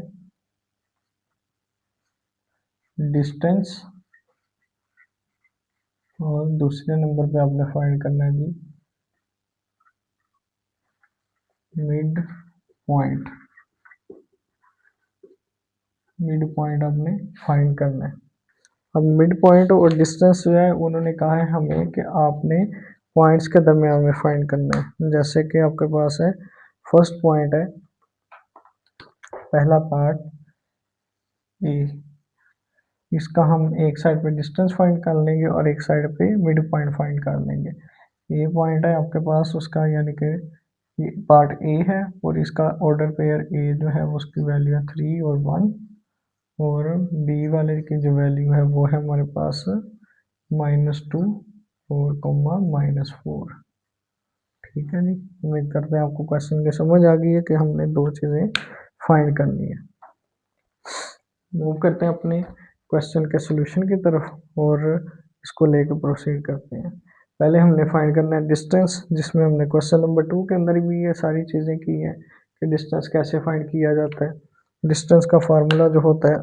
डिस्टेंस और दूसरे नंबर पे आपने फाइंड करना है जी मिड पॉइंट। मिड पॉइंट आपने फाइंड करना है। अब मिड पॉइंट और डिस्टेंस जो है उन्होंने कहा है हमें कि आपने पॉइंट्स के दरमियान में फाइंड करना है। जैसे कि आपके पास है फर्स्ट पॉइंट है पहला पार्ट ए, इसका हम एक साइड पे डिस्टेंस फाइंड कर लेंगे और एक साइड पे मिड पॉइंट फाइंड कर लेंगे। ए पॉइंट है आपके पास उसका, यानी कि ये पार्ट ए है और इसका ऑर्डर पेयर ए जो है उसकी वैल्यू है 3 और 1 और बी वाले की जो वैल्यू है वो है हमारे पास -2 और -4। ठीक है जी, उम्मीद करते हैं आपको क्वेश्चन की समझ आ गई है कि हमने दो चीज़ें फाइंड करनी है। मूव करते हैं अपने क्वेश्चन के सॉल्यूशन की तरफ और इसको लेकर प्रोसीड करते हैं। पहले हमने फाइंड करना है डिस्टेंस, जिसमें हमने क्वेश्चन नंबर 2 के अंदर भी ये सारी चीज़ें की हैं कि डिस्टेंस कैसे फाइंड किया जाता है। डिस्टेंस का फार्मूला जो होता है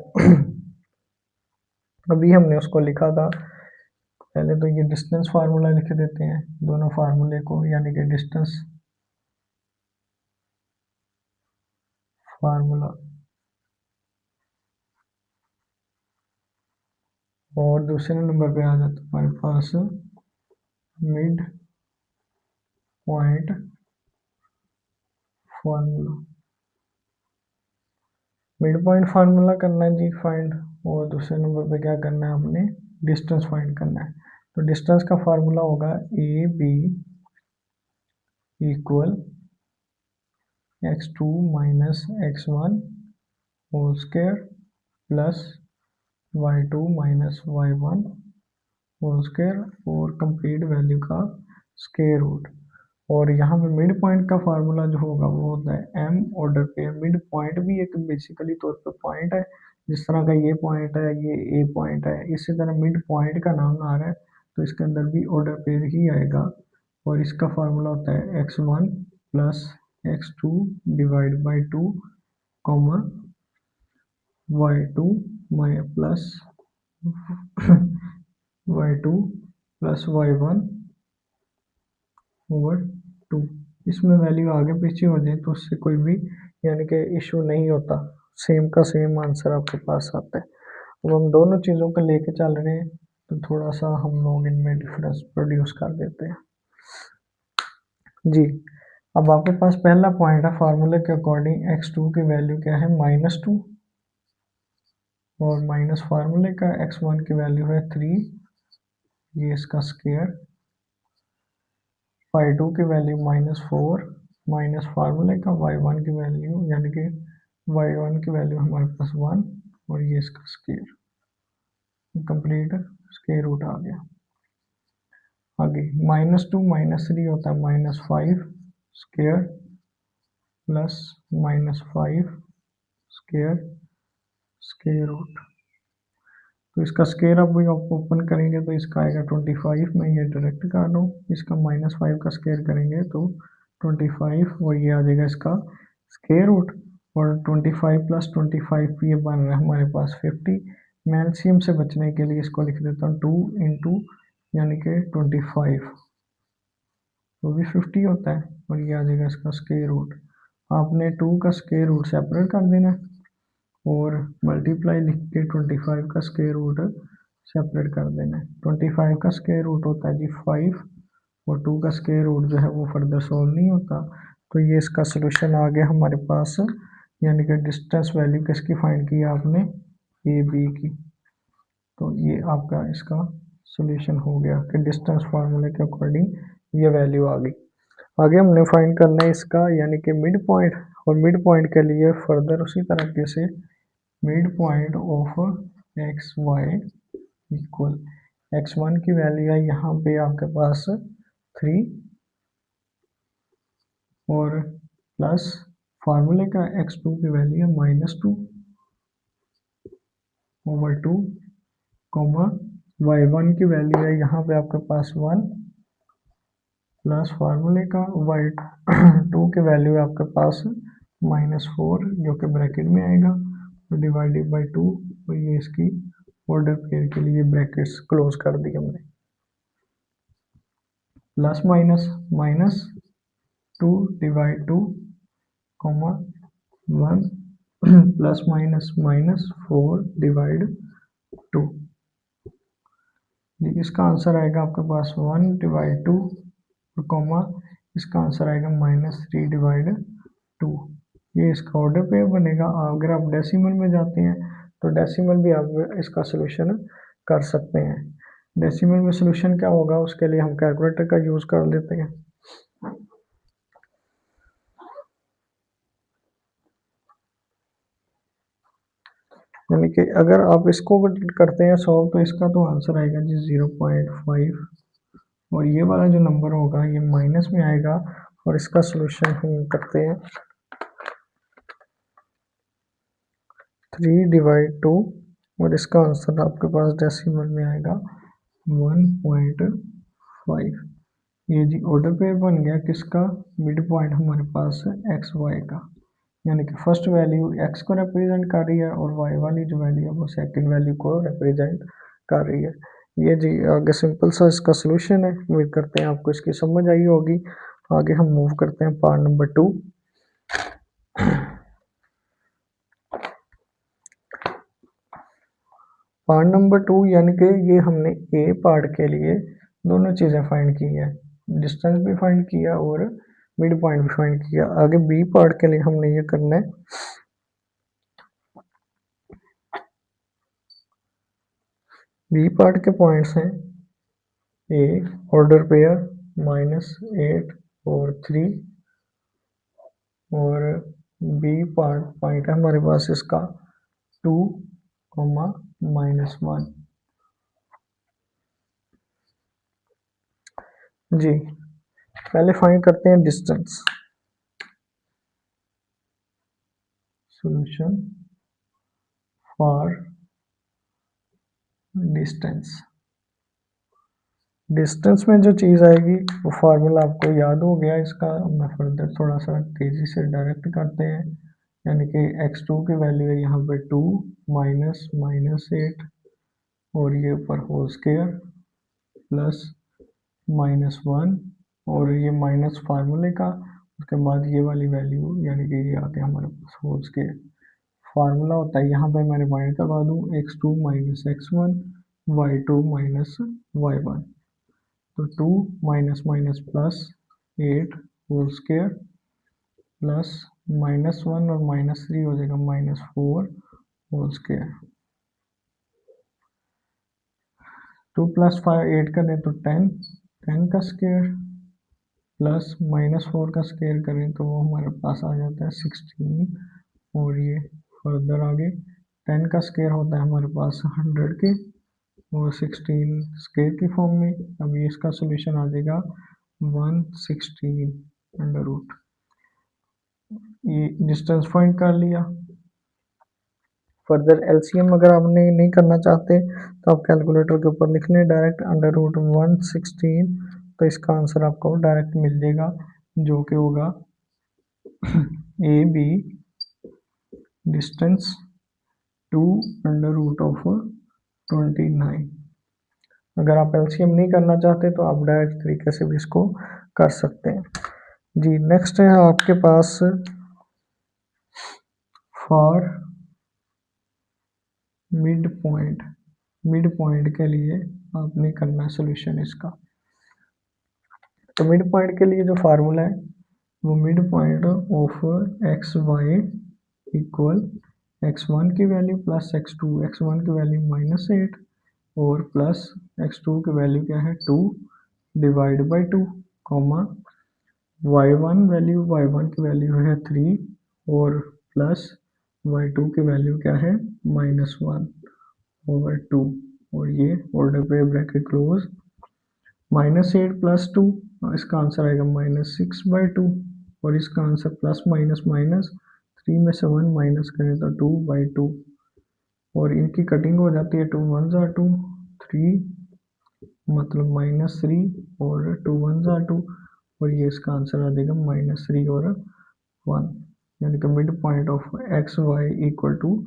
अभी हमने उसको लिखा था। पहले तो ये डिस्टेंस फार्मूला लिख देते हैं दोनों फार्मूले को, यानी कि डिस्टेंस फार्मूला और दूसरे नंबर पे आ जाता है हमारे पास mid point formula. Mid point formula करना है जी फाइंड, और दूसरे नंबर पे क्या करना है हमने डिस्टेंस फाइंड करना है। तो डिस्टेंस का फार्मूला होगा A B equal x2 minus x1 whole square plus y2 minus y1 whole square और कंप्लीट वैल्यू का स्क्वायर रूट। और यहाँ पे मिड पॉइंट का फार्मूला जो होगा वो होता है m ऑर्डर पे। मिड पॉइंट भी एक बेसिकली तौर पे पॉइंट है, जिस तरह का ये पॉइंट है ये ए पॉइंट है, इसी तरह मिड पॉइंट का नाम आ रहा है तो इसके अंदर भी ऑर्डर पे ही आएगा। और इसका फार्मूला होता है x1 plus x2 divide by 2 comma y2 plus y2 plus y1 over 2। इसमें वैल्यू आगे पीछे हो जाए तो उससे कोई भी यानी कि इशू नहीं होता, सेम का सेम आंसर आपके पास आता है। अब हम दोनों चीज़ों को लेके चल रहे हैं तो थोड़ा सा हम लोग इनमें डिफरेंस प्रोड्यूस कर देते हैं जी। अब आपके पास पहला पॉइंट है फार्मूले के अकॉर्डिंग x2 की वैल्यू क्या है -2 और माइनस फार्मूले का x1 की वैल्यू है 3, ये इसका स्क्वायर, y2 की वैल्यू -4 माइनस फार्मूले का y1 की वैल्यू, यानी कि y1 की वैल्यू हमारे पास 1 और ये इसका स्क्वायर, कंप्लीट स्क्वायर रूट आ गया। आगे -2 -3 होता है -5 square plus -5 square square root. तो इसका स्क्वायर अब आप ओपन करेंगे तो इसका आएगा 25, मैं ये डायरेक्ट काट दूँ। इसका -5 का स्क्वायर करेंगे तो 25 और ये आ जाएगा इसका स्क्वायर रूट, और 25 प्लस 25 ये बन रहा है हमारे पास 50। मैं एलसीएम से बचने के लिए इसको लिख देता हूँ 2 इंटू यानी कि 25 तो भी 50 होता है और ये आ जाएगा इसका स्क्वायर रूट। आपने 2 का स्क्वायर रूट सेपरेट कर देना है और मल्टीप्लाई लिख के 25 का स्क्वायर रूट सेपरेट कर देना है। 25 का स्क्वायर रूट होता है जी 5 और 2 का स्क्वायर रूट जो है वो फर्दर सॉल्व नहीं होता। तो ये इसका सोल्यूशन आ गया हमारे पास, यानी कि डिस्टेंस वैल्यू किसकी फाइंड की आपने ए बी की। तो ये आपका इसका सोल्यूशन हो गया कि डिस्टेंस फार्मूले के अकॉर्डिंग ये वैल्यू आ गई। आगे हमने फाइंड करना है इसका यानी कि मिड पॉइंट, और मिड पॉइंट के लिए फर्दर उसी तरीके से mid point of x y equal x1 की वैल्यू है यहाँ पे आपके पास 3 और प्लस फार्मूले का x2 की वैल्यू है -2/2 कॉमा y1 की वैल्यू है यहाँ पे आपके पास 1 प्लस फार्मूले का y2 की वैल्यू है आपके पास -4 जो कि ब्रैकेट में आएगा तो डिवाइडेड बाई 2 और ये इसकी ऑर्डर पेयर के लिए ब्रैकेट्स क्लोज कर दी हमने plus minus 2/2 comma 1 plus minus 4/2 इसका आंसर आएगा आपके पास 1/2 कॉमा इसका आंसर आएगा -3/2 ये इसका ऑर्डर पेयर बनेगा। अगर आप डेसिमल में जाते हैं तो डेसिमल भी आप इसका सोल्यूशन कर सकते हैं। डेसिमल में सोल्यूशन क्या होगा उसके लिए हम कैलकुलेटर का यूज़ कर लेते हैं। यानी कि अगर आप इसको करते हैं सॉल्व तो इसका तो आंसर आएगा जी 0.5 और ये वाला जो नंबर होगा ये माइनस में आएगा और इसका सोल्यूशन हम करते हैं 3/2 और इसका आंसर आपके पास डेसिमल में आएगा 1.5। ये जी ऑर्डर पेयर बन गया किसका मिड पॉइंट हमारे पास है एक्स वाई का यानी कि फर्स्ट वैल्यू एक्स को रिप्रेजेंट कर रही है और वाई वाली जो वैल्यू है वो सेकंड वैल्यू को रिप्रेजेंट कर रही है। ये जी आगे सिंपल सा इसका सोल्यूशन है। उम्मीद करते हैं आपको इसकी समझ आई होगी। आगे हम मूव करते हैं पार्ट नंबर 2। पार्ट नंबर 2 यानी कि ये हमने ए पार्ट के लिए दोनों चीज़ें फाइंड की है, डिस्टेंस भी फाइंड किया और मिड पॉइंट भी फाइंड किया। आगे बी पार्ट के लिए हमने ये करना है बी पार्ट के पॉइंट्स हैं ए ऑर्डर पेयर -8 और 3 और बी पार्ट पॉइंट है हमारे पास इसका 2, -1। जी पहले फाइंड करते हैं डिस्टेंस। सॉल्यूशन फॉर डिस्टेंस में जो चीज़ आएगी वो फार्मूला आपको याद हो गया इसका। मैं फर्दर थोड़ा सा तेज़ी से डायरेक्ट करते हैं यानी कि x2 की वैल्यू है यहाँ पे 2 -8 और ये ऊपर होल स्क्वायर प्लस -1 और ये माइनस फार्मूले का उसके बाद ये वाली वैल्यू यानी कि ये आके हमारे पास होल स्क्वायर फार्मूला होता है। यहाँ पे मैं रिमाइंड करवा दूँ x2 - x1 y2 - y1 तो 2 minus plus 8 whole square plus -1 और -3 हो जाएगा -4 होल स्क्वायर 2 + 5 8 करें तो 10 का स्क्वायर प्लस -4 का स्क्वायर करें तो वो हमारे पास आ जाता है 16 और ये फर्दर आगे 10 का स्क्वायर होता है हमारे पास 100 के और 16 स्क्वायर की फॉर्म में। अब ये इसका सोल्यूशन आ जाएगा 116 ये डिस्टेंस फाइंड कर लिया। फर्दर एलसीएम अगर आपने नहीं करना चाहते तो आप कैलकुलेटर के ऊपर लिख लें डायरेक्ट √116 तो इसका आंसर आपको डायरेक्ट मिल जाएगा जो कि होगा ए बी डिस्टेंस 2√29। अगर आप एलसीएम नहीं करना चाहते तो आप डायरेक्ट तरीके से भी इसको कर सकते हैं। जी नेक्स्ट है आपके पास फॉर मिड पॉइंट के लिए आपने करना सोल्यूशन इसका। तो मिड पॉइंट के लिए जो फार्मूला है वो mid point of x y equal x1 की वैल्यू प्लस x2 x1 की वैल्यू -8 और प्लस x2 की वैल्यू क्या है 2/2 कॉमा y1 की वैल्यू है 3 और प्लस y2 की वैल्यू क्या है -1/2 और ये ऑर्डर पे ब्रैकेट क्लोज -8 + 2 इसका आंसर आएगा -6/2 और इसका आंसर प्लस माइनस माइनस, 3 में से 1 माइनस करें तो 2/2, और इनकी कटिंग हो जाती है, 2 1 are 2, 3 मतलब -3 और 2 1 are 2, और ये इसका आंसर आ जाएगा -3 और 1, यानी कि mid point of x y equal to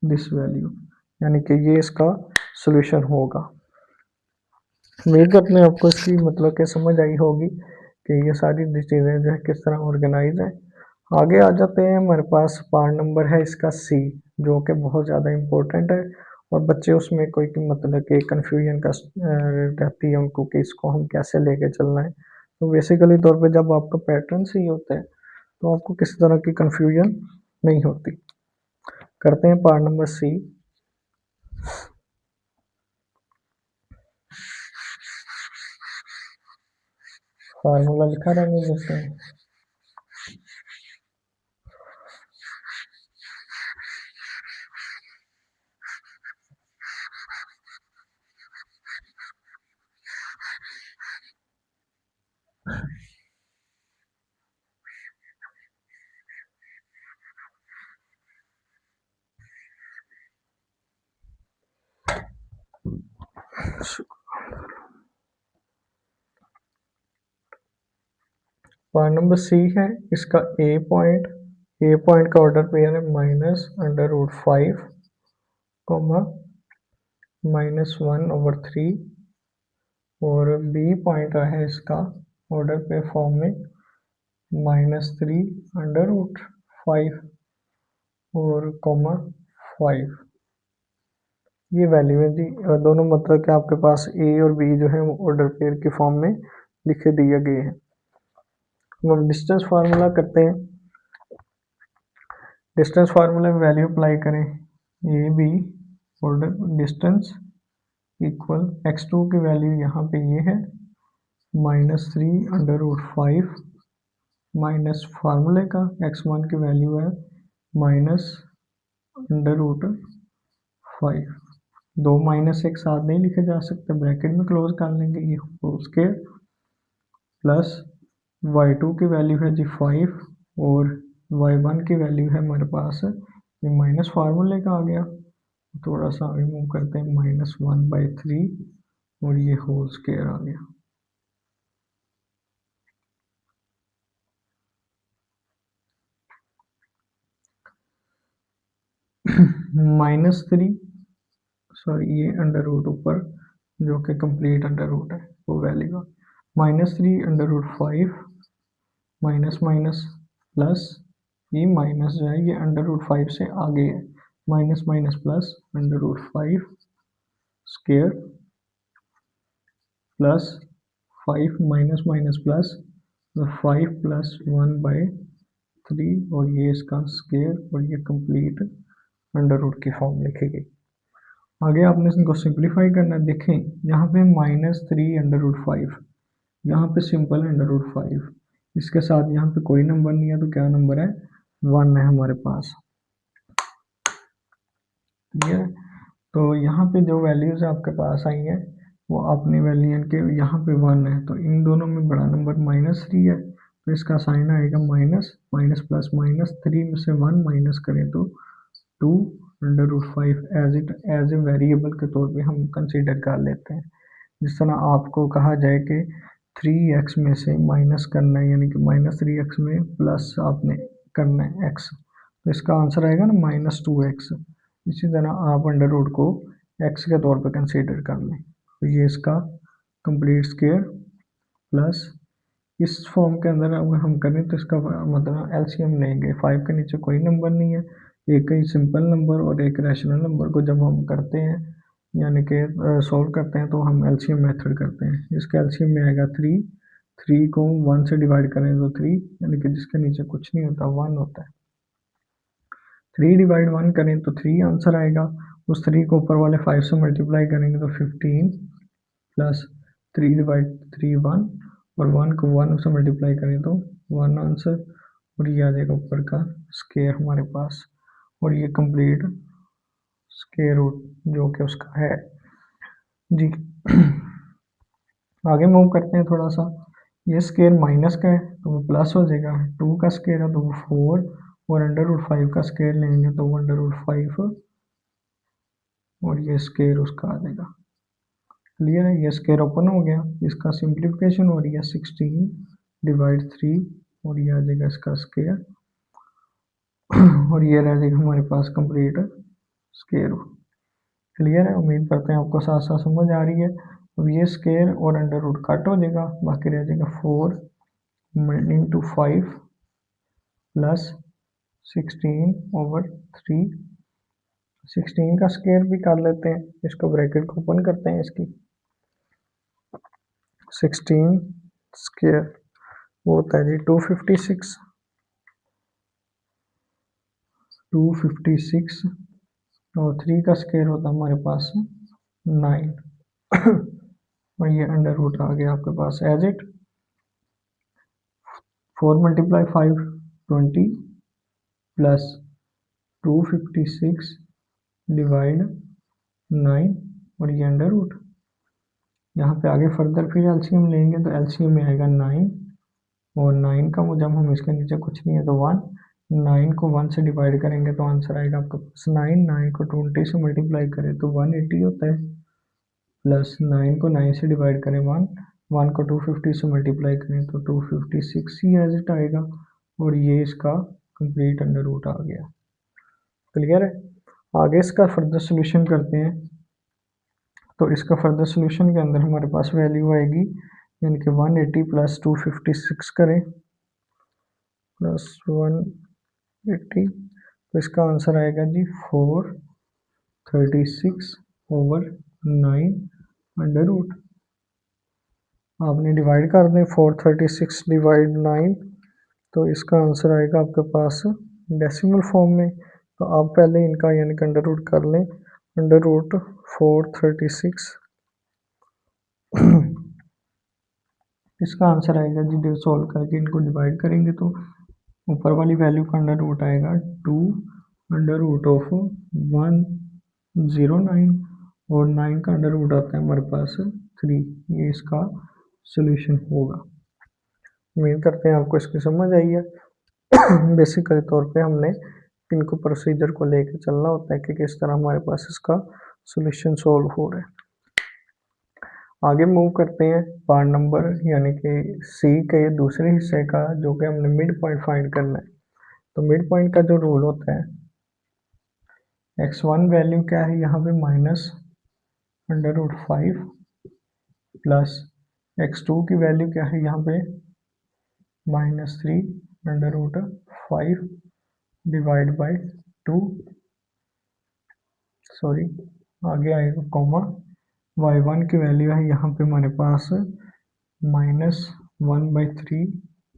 this value, यानी कि ये इसका सोल्यूशन होगा। उम्मीद करते हैं आपको इसकी मतलब कि समझ आई होगी कि ये सारी चीज़ें जो है किस तरह ऑर्गेनाइज है। आगे आ जाते हैं, हमारे पास पार्ट नंबर है इसका सी, जो कि बहुत ज़्यादा इम्पोर्टेंट है, और बच्चे उसमें कोई मतलब कि कन्फ्यूजन का रहती है उनको कि इसको हम कैसे लेके चलना है। तो बेसिकली तौर पे जब आपका पैटर्न सी होता है तो आपको किसी तरह की कन्फ्यूजन नहीं होती। करते हैं पार्ट नंबर सी। फार्मूला लिखा रहेंगे जिसमें पार्ट नंबर सी है इसका ए पॉइंट का ऑर्डर पेयर है -√5, -1/3, और बी पॉइंट है इसका ऑर्डर पे फॉर्म में -3/5 और -5। ये वैल्यू है जी, दोनों मतलब कि आपके पास ए और बी जो है वो ऑर्डर पेयर के फॉर्म में लिखे दिए गए हैं। हम डिस्टेंस फार्मूला करते हैं। डिस्टेंस फार्मूला में वैल्यू अप्लाई करें, A B order distance equal x2 की वैल्यू यहाँ पे ये है -3/5 माइनस फार्मूले का x1 की वैल्यू है -√5। दो माइनस एक साथ नहीं लिखे जा सकते, ब्रैकेट में क्लोज कर लेंगे, ये होल स्क्वायर प्लस y2 की वैल्यू है जी 5, और y1 की वैल्यू है हमारे पास ये माइनस फार्मूले का आ गया, थोड़ा सा आगे मूव करते हैं, -1/3 और ये होल स्क्वायर आ गया। -3, सॉरी ये अंडर रूट ऊपर जो कि कंप्लीट अंडर रूट है वो वैल्यू, -3/5 माइनस माइनस प्लस, ये माइनस जो है ये अंडर रूट 5 से आगे है, minus minus plus under root 5 square plus 5 minus minus plus 5 plus 1/3, और ये इसका स्क्वायर, और ये कंप्लीट अंडर रूट की फॉर्म लिखेगी। आगे आपने इसको सिंप्लीफाई करना है। देखें यहाँ पे -3/5, यहाँ पे सिंपल अंडर रूट 5, इसके साथ यहाँ पे कोई नंबर नहीं है, तो क्या नंबर है, 1 है हमारे पास। क्लियर है? तो यहाँ पे जो वैल्यूज आपके पास आई है वो अपनी वैल्यू के यहाँ पे 1 है, तो इन दोनों में बड़ा नंबर -3 है, तो इसका साइन आएगा माइनस माइनस प्लस, -3 में से 1 माइनस करें तो 2/5 एज ए वेरिएबल के तौर पे हम कंसीडर कर लेते हैं। जिस तरह आपको कहा जाए कि 3x में से माइनस करना है, यानी कि -3x में प्लस आपने करना है x, तो इसका आंसर आएगा ना -2x। इसी तरह आप अंडर रूट को x के तौर पे कंसीडर कर लें, तो ये इसका कंप्लीट स्क्वायर प्लस इस फॉर्म के अंदर अगर हम करें तो इसका मतलब एलसीएम लेंगे, 5 के नीचे कोई नंबर नहीं है, एक ही सिंपल नंबर और एक रैशनल नंबर को जब हम करते हैं यानी कि सॉल्व करते हैं तो हम एलसीएम मेथड करते हैं। इसका एलसीएम में आएगा 3 को 1 से डिवाइड करें तो 3, यानी कि जिसके नीचे कुछ नहीं होता 1 होता है। 3/1 करें तो 3 आंसर आएगा, उस 3 को ऊपर वाले 5 से मल्टीप्लाई करेंगे तो 15 प्लस 3/3 1, और 1 को 1 से मल्टीप्लाई करें तो 1 आंसर, और ये आ जाएगा ऊपर का स्क्वायर हमारे पास, और ये कंप्लीट स्क्वायर रूट जो कि उसका है जी। आगे मूव करते हैं थोड़ा सा, ये स्केयर माइनस का है तो वो प्लस हो जाएगा, 2 का स्केयर है तो वो 4, और अंडर रूट 5 का स्केयर लेंगे तो वो अंडर रूट 5, और ये स्केयर उसका आ जाएगा। क्लियर है, ये स्केयर ओपन हो गया, इसका सिंप्लीफिकेशन हो रही है 16 डिवाइड 3, और ये आ जाएगा इसका स्केयर, और ये रह जाएगा हमारे पास कंप्लीट स्केयर। क्लियर है, उम्मीद करते हैं आपको साथ साथ समझ आ रही है। अब ये स्केयर और अंडर रूट कट हो जाएगा, बाकी रह जाएगा 4 इंटू 5 प्लस 16/3। 16 का स्केयर भी कर लेते हैं, इसको ब्रैकेट को ओपन करते हैं इसकी। 16 स्केयर वो होता है जी 256, 256, और 3 का स्केयर होता है हमारे पास 9, और ये अंडर रूट आ गया आपके पास एज इट। 4 × 5 20 प्लस 256 डिवाइड 9, और ये अंडर रूट। यहाँ पे आगे फर्दर फिर एलसीएम लेंगे तो एलसीएम में आएगा 9, और 9 का जब हम इसके नीचे कुछ नहीं है तो 1, 9 को 1 से डिवाइड करेंगे तो आंसर आएगा आपके पास 9, 9 को 20 से मल्टीप्लाई करें तो 180 होता है, प्लस 9 को 9 से डिवाइड करें 1, 1 को 250 से मल्टीप्लाई करें तो 256 ही एज इट आएगा, और ये इसका कंप्लीट अंडर रूट आ गया। क्लियर है, आगे इसका फर्दर सोल्यूशन करते हैं। तो इसका फर्दर सोल्यूशन के अंदर हमारे पास वैल्यू आएगी, यानी कि 180 प्लस 256 करें प्लस 180, तो इसका आंसर आएगा जी 436/9 अंडर रूट। आपने डिवाइड कर दें 436 डिवाइड 9, तो इसका आंसर आएगा आपके पास डेसिमल फॉर्म में। तो आप पहले इनका यानी कि अंडर रूट कर लें, अंडर रूट 436, इसका आंसर आएगा जी, सॉल्व करके इनको डिवाइड करेंगे तो ऊपर वाली वैल्यू का अंडर रूट आएगा 2 अंडर रूट ऑफ 109, और 9 का अंडर रूट आता है हमारे पास 3। ये इसका सोल्यूशन होगा। उम्मीद करते हैं आपको इसकी समझ आई है। बेसिकली तौर पे हमने इनको प्रोसीजर को लेकर चलना होता है कि किस तरह हमारे पास इसका सोल्यूशन सॉल्व हो रहा है। आगे मूव करते हैं पार्ट नंबर यानी कि सी के दूसरे हिस्से का, जो कि हमने मिड पॉइंट फाइंड करना है। तो मिड पॉइंट का जो रूल होता है, x1 वैल्यू क्या है यहाँ पे -√5 प्लस x2 की वैल्यू क्या है यहाँ पे -3/5 डिवाइड बाय 2, सॉरी आगे आएगा कॉमा। y1 की वैल्यू है यहाँ पे हमारे पास -1/3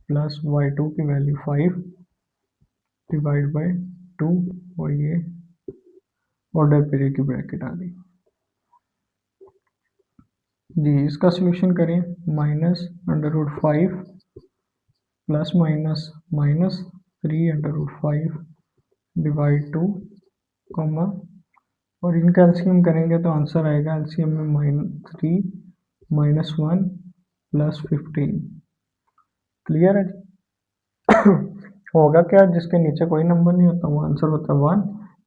प्लस y2 की वैल्यू 5 डिवाइड बाय 2, और ये ऑर्डर पीरियड की ब्रैकेट आ गई जी। इसका सोल्यूशन करें, -√5 प्लस माइनस -3/5 डिवाइड 2, कॉमा, और इनका एलसीएम करेंगे तो आंसर आएगा एलसीएम में -3 -1 प्लस 15। क्लियर है होगा क्या, जिसके नीचे कोई नंबर नहीं होता वो आंसर होता है 1।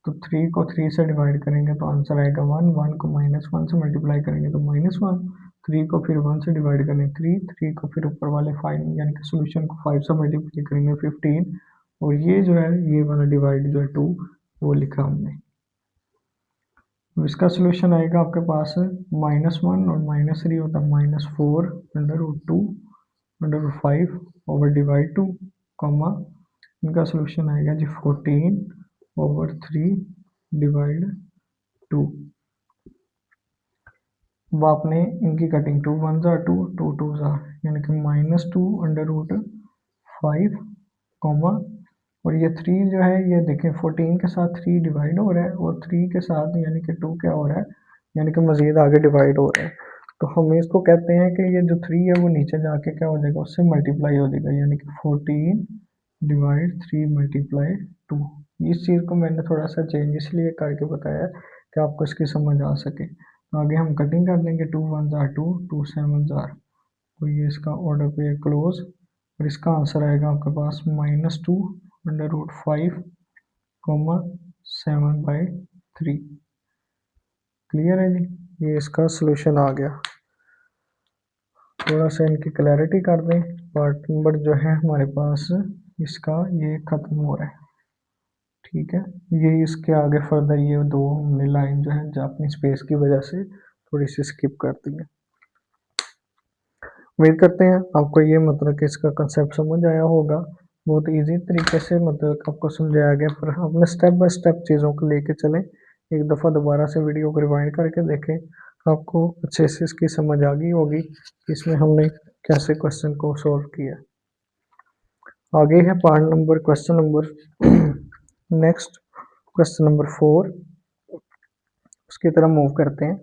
तो 3 को 3 से डिवाइड करेंगे तो आंसर आएगा 1, 1 को -1 से मल्टीप्लाई करेंगे तो -1, 3 को फिर 1 से डिवाइड करेंगे 3, 3 को फिर ऊपर वाले 5 यानी कि सोल्यूशन को 5 से मल्टीप्लाई करेंगे 15, और ये जो है ये वाला डिवाइड जो है 2 वो लिखा हमने। इसका सोल्यूशन आएगा आपके पास -1 और -3 होता है -4/2/5 ओवर डिवाइड 2, कॉमा, इनका सोल्यूशन आएगा जी 14/3 डिवाइड 2। अब आपने इनकी कटिंग 2 1 2 2 2 यानी कि -2/5, कॉमा, और ये 3 जो है ये देखें 14 के साथ 3 डिवाइड हो रहा है, और 3 के साथ यानी कि 2 क्या हो रहा है, यानी कि मज़ीद आगे डिवाइड हो रहा है। तो हम इसको कहते हैं कि ये जो 3 है वो नीचे जाके क्या हो जाएगा, उससे मल्टीप्लाई हो जाएगा, यानी कि 14 डिवाइड 3 मल्टीप्लाई 2। इस चीज़ को मैंने थोड़ा सा चेंज इसलिए करके बताया कि आपको इसकी समझ आ सके। तो आगे हम कटिंग कर देंगे, 2 1 2 2 7 तो ये इसका ऑर्डर पेयर क्लोज, और इसका आंसर आएगा आपके पास -2 √5, 7/3। क्लियर है जी, ये इसका सोल्यूशन आ गया। थोड़ा सा इनकी क्लैरिटी कर दें। पार्ट नंबर जो है हमारे पास इसका ये खत्म हो रहा है, ठीक है। ये इसके आगे फर्दर ये दो हमने लाइन जो है अपनी स्पेस की वजह से थोड़ी सी स्किप कर दी है। उम्मीद करते हैं आपको ये मतलब कि इसका कंसेप्ट समझ आया होगा। बहुत इजी तरीके से मतलब आपको समझाया गया, पर अपने स्टेप बाय स्टेप चीज़ों को लेके चलें। एक दफ़ा दोबारा से वीडियो को रिवाइंड करके देखें, आपको अच्छे से इसकी समझ आ गई होगी कि इसमें हमने कैसे क्वेश्चन को सॉल्व किया। आगे है part number question number next question number 4, उसकी तरफ मूव करते हैं।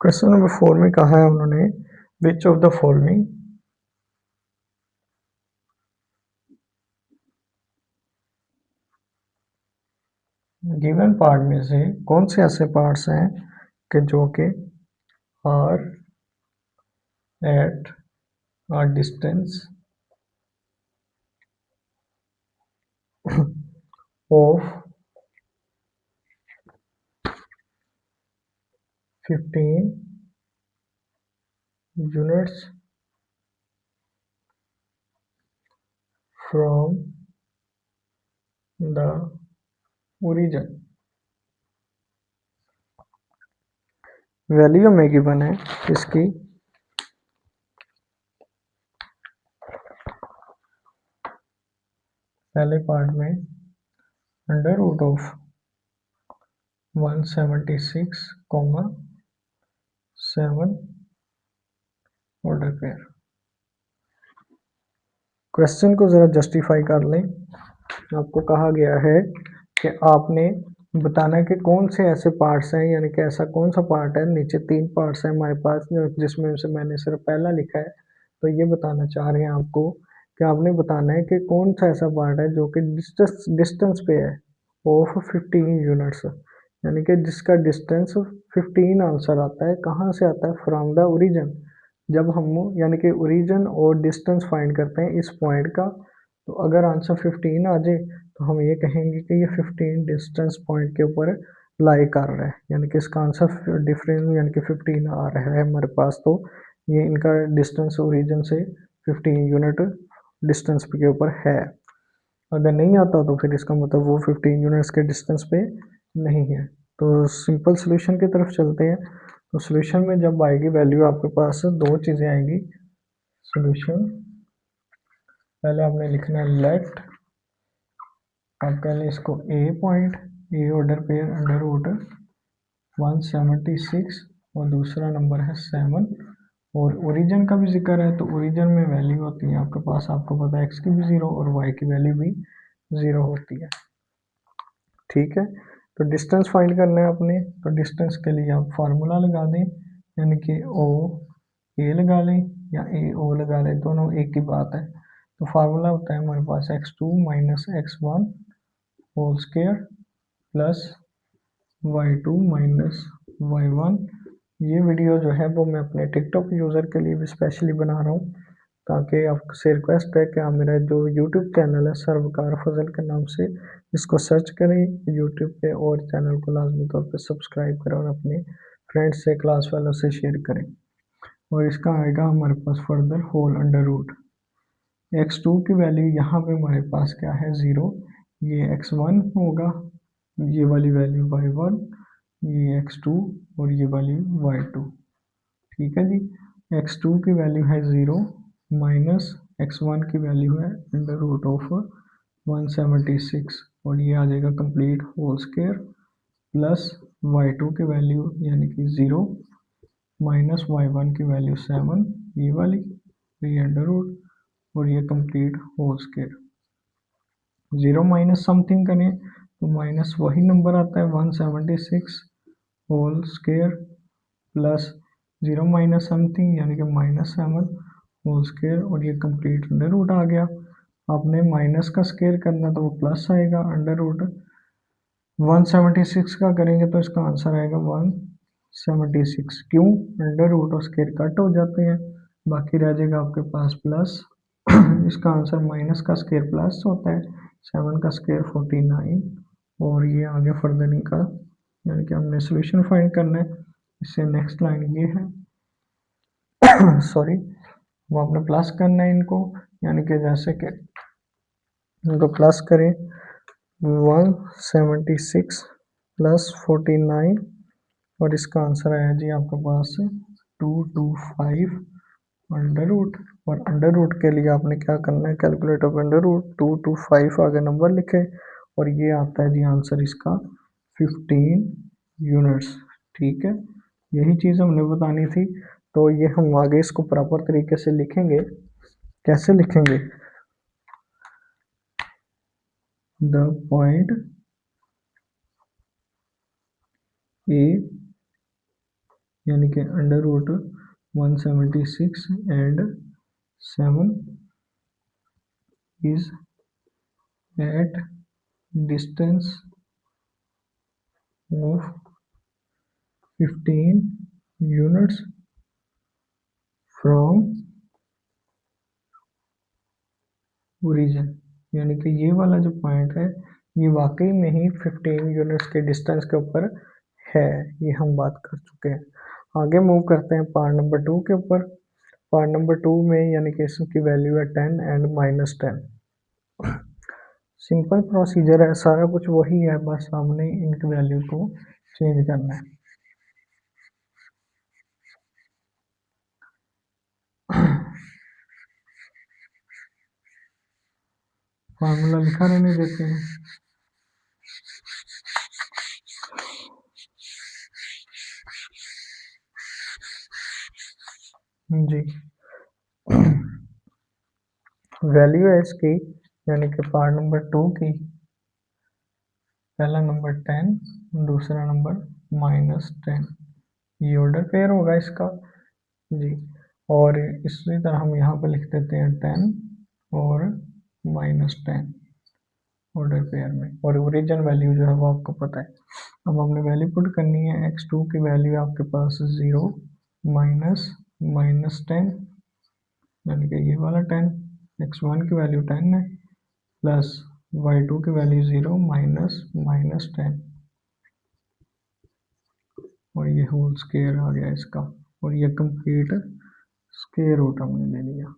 क्वेश्चन नंबर 4 में कहा है उन्होंने, which of the following given part में से कौन से ऐसे पार्ट्स हैं कि जो कि are at a distance of 15 units from the origin। Value में गिवन है इसकी पहले पार्ट में under root of 176, 7 order pair. Question को ज़रा जस्टिफाई कर लें। आपको कहा गया है कि आपने बताना है कि कौन से ऐसे पार्ट्स हैं, यानी कि ऐसा कौन सा पार्ट है, नीचे 3 पार्ट्स हैं हमारे पास जिसमें से मैंने सिर्फ पहला लिखा है। तो ये बताना चाह रहे हैं आपको कि आपने बताना है कि कौन सा ऐसा पार्ट है जो कि डिस्टेंस पे है ऑफ 15 यूनिट्स, यानी कि जिसका डिस्टेंस 15 आंसर आता है। कहाँ से आता है? From the origin. जब हम यानी कि ओरिजिन और डिस्टेंस फाइंड करते हैं इस पॉइंट का, तो अगर आंसर 15 आ जाए तो हम ये कहेंगे कि ये 15 डिस्टेंस पॉइंट के ऊपर लाई कर रहा है, यानी कि इसका आंसर डिफरेंस यानी कि 15 आ रहा है हमारे पास। तो ये इनका डिस्टेंस ओरिजिन से 15 यूनिट डिस्टेंस के ऊपर है। अगर नहीं आता तो फिर इसका मतलब वो 15 यूनिट्स के डिस्टेंस पे नहीं है। तो सिंपल सोल्यूशन की तरफ चलते हैं। तो सोल्यूशन में जब आएगी वैल्यू आपके पास दो चीज़ें आएंगी। सोल्यूशन पहले आपने लिखना है लेट, आप कह लें इसको ए पॉइंट, ए ऑर्डर पेयर अंडर रूट 176 और दूसरा नंबर है 7, और ओरिजिन का भी जिक्र है। तो ओरिजिन में वैल्यू होती है आपके पास, आपको पता है एक्स की भी 0 और वाई की वैल्यू भी 0 होती है, ठीक है। तो डिस्टेंस फाइंड करना है अपने, तो डिस्टेंस के लिए आप फार्मूला लगा दें, यानी कि ओ ए लगा लें या ए ओ लगा लें, दोनों एक ही बात है। तो फार्मूला होता है हमारे पास x2 minus x1 whole square plus y2 minus y1। ये वीडियो जो है वो मैं अपने टिकटॉक यूज़र के लिए भी स्पेशली बना रहा हूँ, ताकि आपसे रिक्वेस्ट है कि आप मेरा जो यूट्यूब चैनल है सर्वकार फजल के नाम से, इसको सर्च करें यूट्यूब पे और चैनल को लाजमी तौर पे सब्सक्राइब करें और अपने फ्रेंड्स से क्लास वालों से शेयर करें। और इसका आएगा हमारे पास further whole under root. x2 की वैल्यू यहाँ पे हमारे पास क्या है 0, ये x1 होगा, ये वाली वैल्यू y1, ये x2 और ये वाली y2। ठीक है जी, x2 की वैल्यू है 0 माइनस x1 की वैल्यू है अंडर रूट ऑफ 176 और ये आ जाएगा complete whole square plus y2 की वैल्यू यानी कि 0 माइनस y1 की वैल्यू 7, ये वाली, ये अंडर रूट और ये complete whole square. 0 minus something करें तो माइनस वही नंबर आता है 176 whole square plus 0 minus something यानी कि -7 होल स्क्वायर और ये कंप्लीट अंडर रूट आ गया। आपने माइनस का स्क्वायर करना तो वो प्लस आएगा, अंडर रूट 176 का करेंगे तो इसका आंसर आएगा 176। क्यों? अंडर रूट और स्क्वायर कट हो जाते हैं, बाकी रह जाएगा आपके पास प्लस। इसका आंसर माइनस का स्क्वायर प्लस होता है, 7 का स्क्वायर 49 और ये आगे फर्दर इनका यानी कि हमने सोल्यूशन फाइंड करना है। इससे नेक्स्ट लाइन ये है सॉरी, वो आपने प्लस करना है इनको, यानी कि जैसे कि इनको प्लस करें 176 प्लस 49 और इसका आंसर आया जी आपके पास 225 अंडर रूट। और अंडर रूट के लिए आपने क्या करना है, कैलकुलेटर पर अंडर रूट 225 आगे नंबर लिखे और ये आता है जी आंसर इसका 15 यूनिट्स। ठीक है, यही चीज़ हमने बतानी थी। तो ये हम आगे इसको प्रॉपर तरीके से लिखेंगे। कैसे लिखेंगे? द पॉइंट ए यानी कि under root 176 and 7 is at distance of 15 units from origin। यानी कि ये वाला जो पॉइंट है ये वाकई में ही 15 यूनिट्स के डिस्टेंस के ऊपर है, ये हम बात कर चुके हैं। आगे मूव करते हैं पार्ट नंबर 2 के ऊपर। पार्ट नंबर 2 में यानी कि इसकी वैल्यू है 10 एंड -10। सिंपल प्रोसीजर है, सारा कुछ वही है, बस हमने इनकी वैल्यू को चेंज करना है। फार्मूला लिखा रहने देते हैं। जी, वैल्यू है इसकी यानी कि पार्ट नंबर 2 की, पहला नंबर 10, दूसरा नंबर -10, ये ऑर्डर पेयर होगा इसका जी। और इसी तरह हम यहाँ पर लिख देते हैं 10 और -10 ऑर्डर पेयर में, और ओरिजिन वैल्यू जो है वो आपको पता है। अब हमने वैल्यू पुट करनी है, x2 की वैल्यू आपके पास 0 माइनस -10 यानी कि ये वाला 10, x1 की वैल्यू 10 है प्लस y2 की वैल्यू 0 माइनस -10 और ये होल स्क्वायर आ गया इसका, और ये कंप्लीट स्क्वायर रूट हमने ले लिया।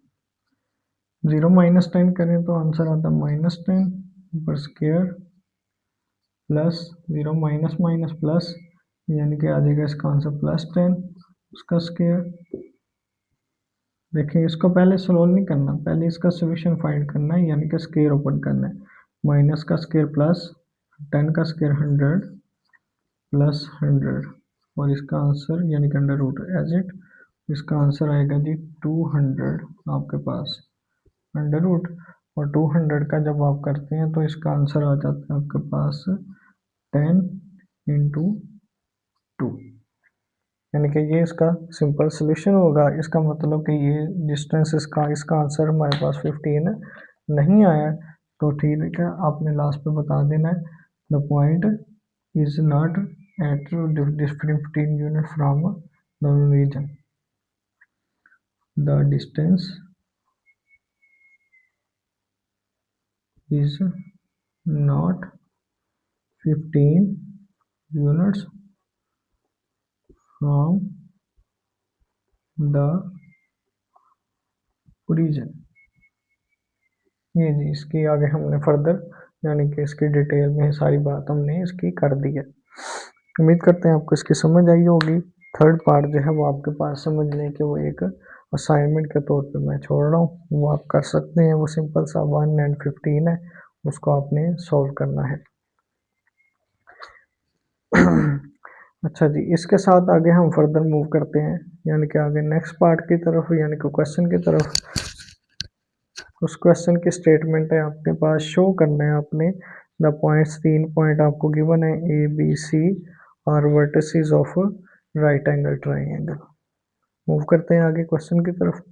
0 -10 करें तो आंसर आता है -10 ऊपर square plus 0 minus minus plus यानी कि आ जाएगा इसका आंसर +10 उसका स्क्वायर। देखिए इसको पहले सोल्व नहीं करना, पहले इसका सोल्यूशन फाइंड करना है यानी कि स्क्वायर ओपन करना है। माइनस का स्क्वायर प्लस 10 का स्क्वायर 100 प्लस 100 और इसका आंसर यानी कि अंडर रूट एज इट, इसका आंसर आएगा जी 200 आपके पास अंडर रूट। और 200 का जब आप करते हैं तो इसका आंसर आ जाता है आपके पास 10 इंटू 2 यानी कि ये इसका सिंपल सोल्यूशन होगा। इसका मतलब कि ये डिस्टेंस इसका आंसर हमारे पास 15 नहीं आया, तो ठीक है आपने लास्ट पे बता देना है the point is not at 15 unit from the region, the distance is not 15 units from the origin। ये जी इसकी आगे हमने फर्दर यानी कि इसकी डिटेल में सारी बात हमने इसकी कर दी है। उम्मीद करते हैं आपको इसकी समझ आई होगी। थर्ड पार्ट जो है वो आपके पास समझने के वो एक असाइनमेंट के तौर पे मैं छोड़ रहा हूँ, वो आप कर सकते हैं। वो सिंपल सा 1 and 15 है, उसको आपने सॉल्व करना है। अच्छा जी, इसके साथ आगे हम फर्दर मूव करते हैं, यानी कि आगे नेक्स्ट पार्ट की तरफ, यानी कि क्वेश्चन की तरफ। उस क्वेश्चन की स्टेटमेंट है आपके पास, शो करना है आपने द पॉइंट्स, 3 पॉइंट आपको गिवन है, ए बी सी और vertices of right angle triangle. Move करते हैं आगे क्वेश्चन की तरफ।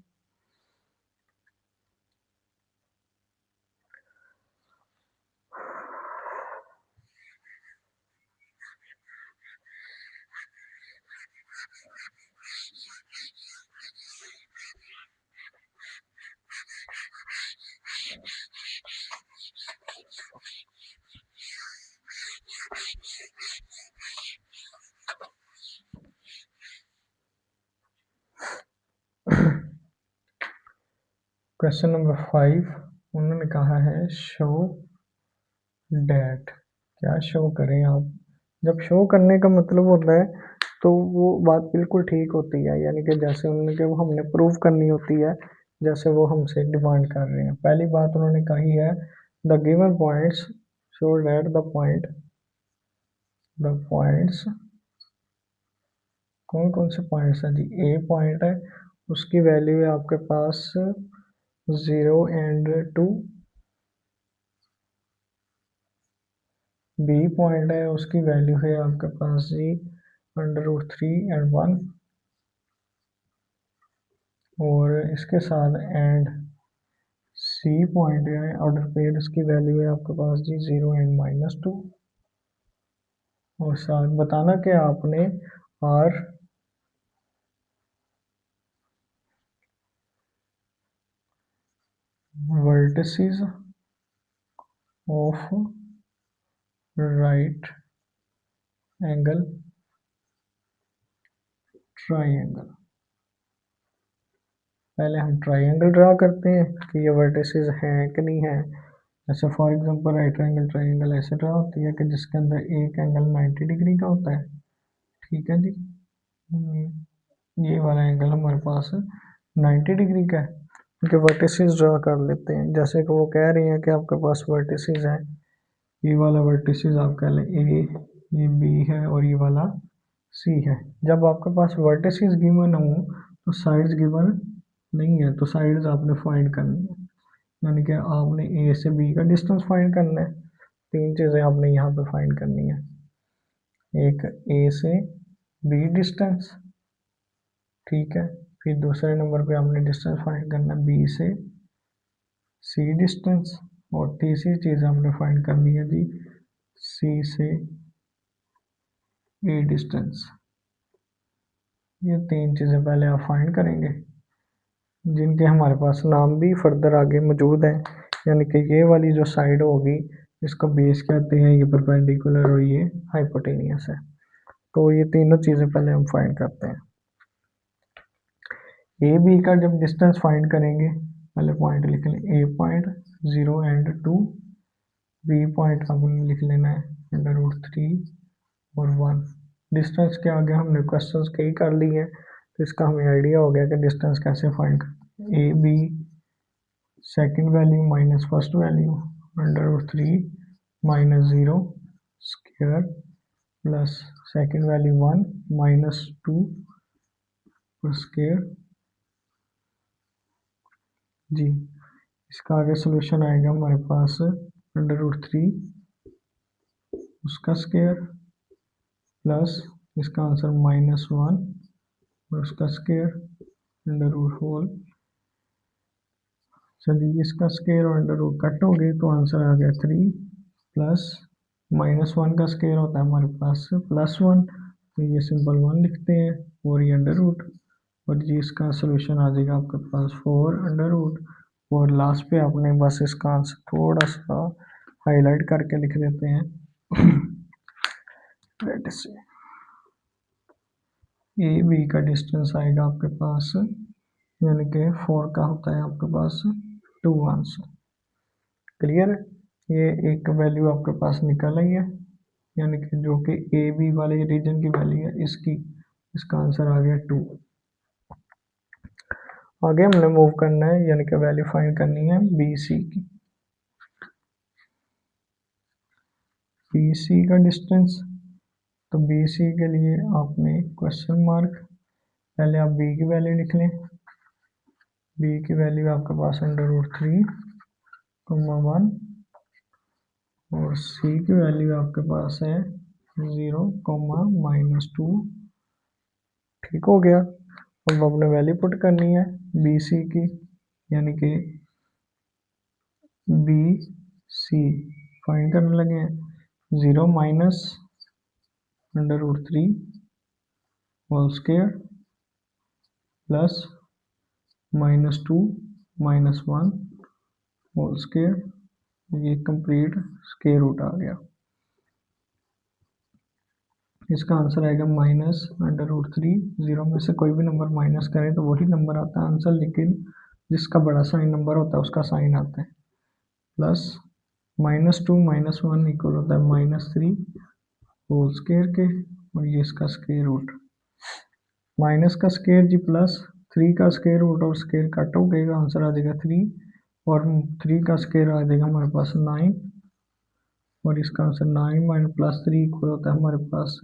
क्वेश्चन नंबर 5 उन्होंने कहा है शो डैट। क्या शो करें आप? जब शो करने का मतलब होता है तो वो बात बिल्कुल ठीक होती है, यानी कि जैसे उन्होंने कि वो हमने प्रूव करनी होती है, जैसे वो हमसे डिमांड कर रहे हैं। पहली बात उन्होंने कही है the given points show that the points कौन कौन से पॉइंट्स हैं जी? ए पॉइंट है, उसकी वैल्यू है आपके पास 0 and 2। बी पॉइंट है, उसकी वैल्यू है आपके पास जी √3 and 1। और इसके साथ एंड सी पॉइंट है, ऑर्डर पेयर, इसकी वैल्यू है आपके पास जी 0 and -2। और साथ बताना कि आपने are vertices of right angle triangle. पहले हम ट्राइंगल ड्रा करते हैं कि ये वर्टिसेस हैं कि नहीं है। जैसे for example right angle triangle ऐसे ड्रा होती है कि जिसके अंदर एक एंगल 90 डिग्री का होता है। ठीक है जी। ये वाला एंगल हमारे पास 90 डिग्री का है। उनके वर्टिसेस ड्रा कर लेते हैं, जैसे कि वो कह रही हैं कि आपके पास वर्टिसेस हैं। ये वाला वर्टिसेस आप कह लें ए, ये बी है और ये वाला सी है। जब आपके पास वर्टिसेस गिवन हो तो साइड्स गिवन नहीं है, तो साइड्स आपने फाइंड करनी है, यानी कि आपने ए से बी का डिस्टेंस फाइंड करना है। तीन चीज़ें आपने यहाँ पे फाइंड करनी है, एक ए से बी डिस्टेंस, ठीक है। फिर दूसरे नंबर पे आपने डिस्टेंस फाइंड करना है बी से सी डिस्टेंस। और तीसरी चीज़ आपने फाइंड करनी है जी सी से ए डिस्टेंस। ये तीन चीज़ें पहले आप फाइंड करेंगे, जिनके हमारे पास नाम भी फर्दर आगे मौजूद हैं। यानी कि ये वाली जो साइड होगी इसको बेस कहते हैं, ये परपेंडिकुलर और ये हाइपोटेनियस है। तो ये तीनों चीज़ें पहले हम फाइंड करते हैं। ए बी का जब डिस्टेंस फाइंड करेंगे, पहले पॉइंट लिख लें, ए पॉइंट 0 and 2, बी पॉइंट हमने लिख लेना है √3 और 1। डिस्टेंस के आगे हमने क्वेश्चंस कई कर ली है, तो इसका हमें आइडिया हो गया कि डिस्टेंस कैसे फाइंड करते हैं। A b second value minus first value √3 -0 square plus second value 1 -2 square जी। इसका आगे सोल्यूशन आएगा हमारे पास √3 उसका स्क्वायर प्लस इसका आंसर -1 और उसका स्क्वायर अंडर रूट होल। चलिए इसका स्क्वायर और अंडर रूट कट हो गए तो आंसर आ गया 3 प्लस -1 का स्क्वायर होता है हमारे पास +1, तो ये सिंपल 1 लिखते हैं और ये अंडर रूट। और जी इसका सोल्यूशन आ जाएगा आपके पास 4 अंडर रूट। और लास्ट पे आपने बस इसका आंसर थोड़ा सा हाईलाइट करके लिख देते हैं। लेट से ए बी का डिस्टेंस आएगा आपके पास, यानी कि 4 का होता है आपके पास 2 आंसर। क्लियर है? ये एक वैल्यू आपके पास निकल आई है, यानी कि जो कि ए बी वाले रीजन की वैल्यू है इसका आंसर आ गया 2। आगे हमने मूव करना है, यानी कि वैल्यू फाइंड करनी है बी सी की। बी सी का डिस्टेंस, तो बी सी के लिए आपने क्वेश्चन मार्क, पहले आप बी की वैल्यू लिख लें। बी की वैल्यू आपके पास √3, 1 और सी की वैल्यू आपके पास है 0, -2। ठीक हो गया। अब आपने वैल्यू पुट करनी है बी सी की, यानी कि बी सी फाइंड करने लगे हैं। 0 minus √3 whole square plus -2 -1 whole square, ये कंप्लीट स्क्वायर रूट आ गया। इसका आंसर आएगा -√3। 0 में से कोई भी नंबर माइनस करें तो वही नंबर आता है आंसर, लेकिन जिसका बड़ा साइन नंबर होता है उसका साइन आता है। प्लस -2 -1 इक्वल होता है -3 होल स्क्वायर के, और ये इसका स्क्वायर रूट। माइनस का स्क्वायर जी प्लस 3 का स्क्वायर रूट, और स्क्वायर कट हो गएगा, आंसर आ जाएगा 3, और 3 का स्क्वायर आ जाएगा हमारे पास 9, और इसका आंसर 9 - +3 इक्वल होता है हमारे पास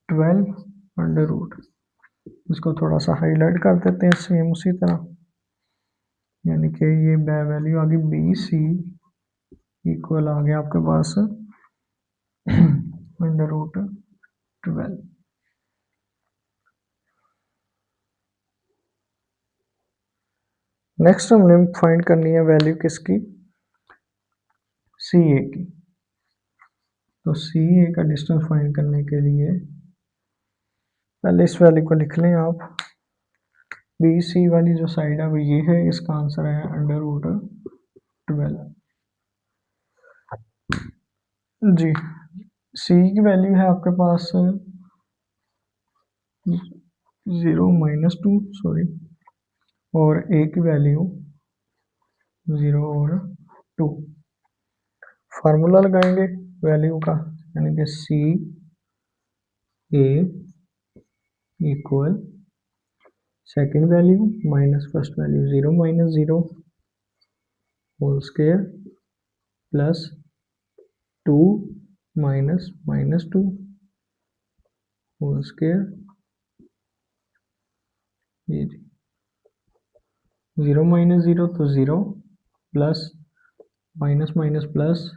12 √। इसको थोड़ा सा हाईलाइट कर देते हैं सेम उसी तरह, यानी कि ये वैल्यू आ गई बी सी इक्वल आ गया आपके पास √12। नेक्स्ट हमने फाइंड करनी है वैल्यू किसकी, सी ए की। तो सी ए का डिस्टेंस फाइंड करने के लिए पहले इस वैल्यू को लिख लें आप। बी सी वाली जो साइड है वो ये है, इसका आंसर है √12 जी। सी की वैल्यू है आपके पास 0 -2 सॉरी, और ए की वैल्यू 0 और 2। फार्मूला लगाएंगे वैल्यू का, यानी कि c a equal second value minus first value, 0 - 0 whole square plus 2 -2 whole square, ये 0 - 0 तो 0 प्लस माइनस माइनस प्लस,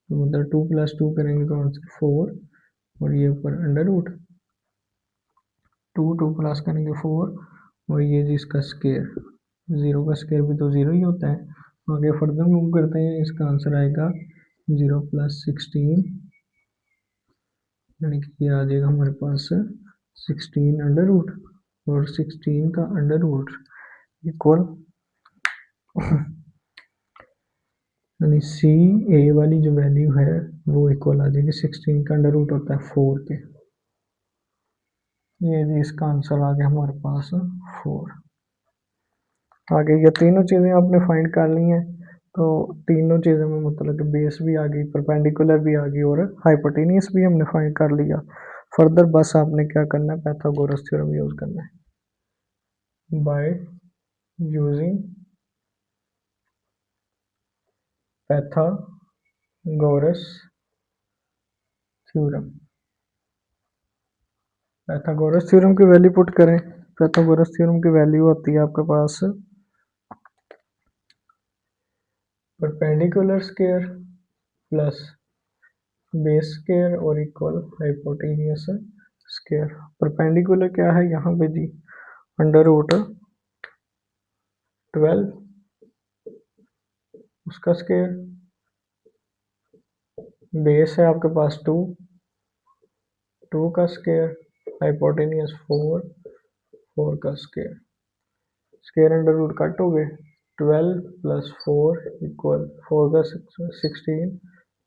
तो मतलब 2 + 2 करेंगे तो आंसर 4, और ये ऊपर √2 2 प्लस करेंगे 4, और ये जी इसका स्क्वायर, 0 का स्क्वायर भी तो 0 ही होता है। आगे फर्दर मूव करते हैं, इसका आंसर आएगा 0 + 16, यानी कि ये आ जाएगा हमारे पास 16 और 16 का √ इक्वल, यानी सी ए वाली जो वैल्यू है वो इक्वल आ जाएगी 16 का √ होता है 4 के। ये जी इसका आंसर आ गया हमारे पास 4। आगे ये तीनों चीज़ें आपने फाइंड कर ली हैं, तो तीनों चीज़ों में मतलब कि बेस भी आ गई, परपेंडिकुलर भी आ गई, और हाइपोटेनियस भी हमने फाइंड कर लिया। फर्दर बस आपने क्या करना है, पाइथागोरस थ्योरम यूज़ करना है। By using Pythagoras theorem, Pythagoras theorem की वैल्यू पुट करें। पाइथागोरस थ्योरम की वैल्यू होती है आपके पास perpendicular square plus base square और इक्वल हाइपोटेनियस स्क्वायर। परपेंडिकुलर क्या है यहाँ पे जी, √12 उसका स्क्वायर, बेस है आपके पास 2 का स्क्वायर, हाइपोटेनियस 4 का स्क्वायर, स्क्वायर √ कट हो गए, 12 + 4 इक्वल 4 का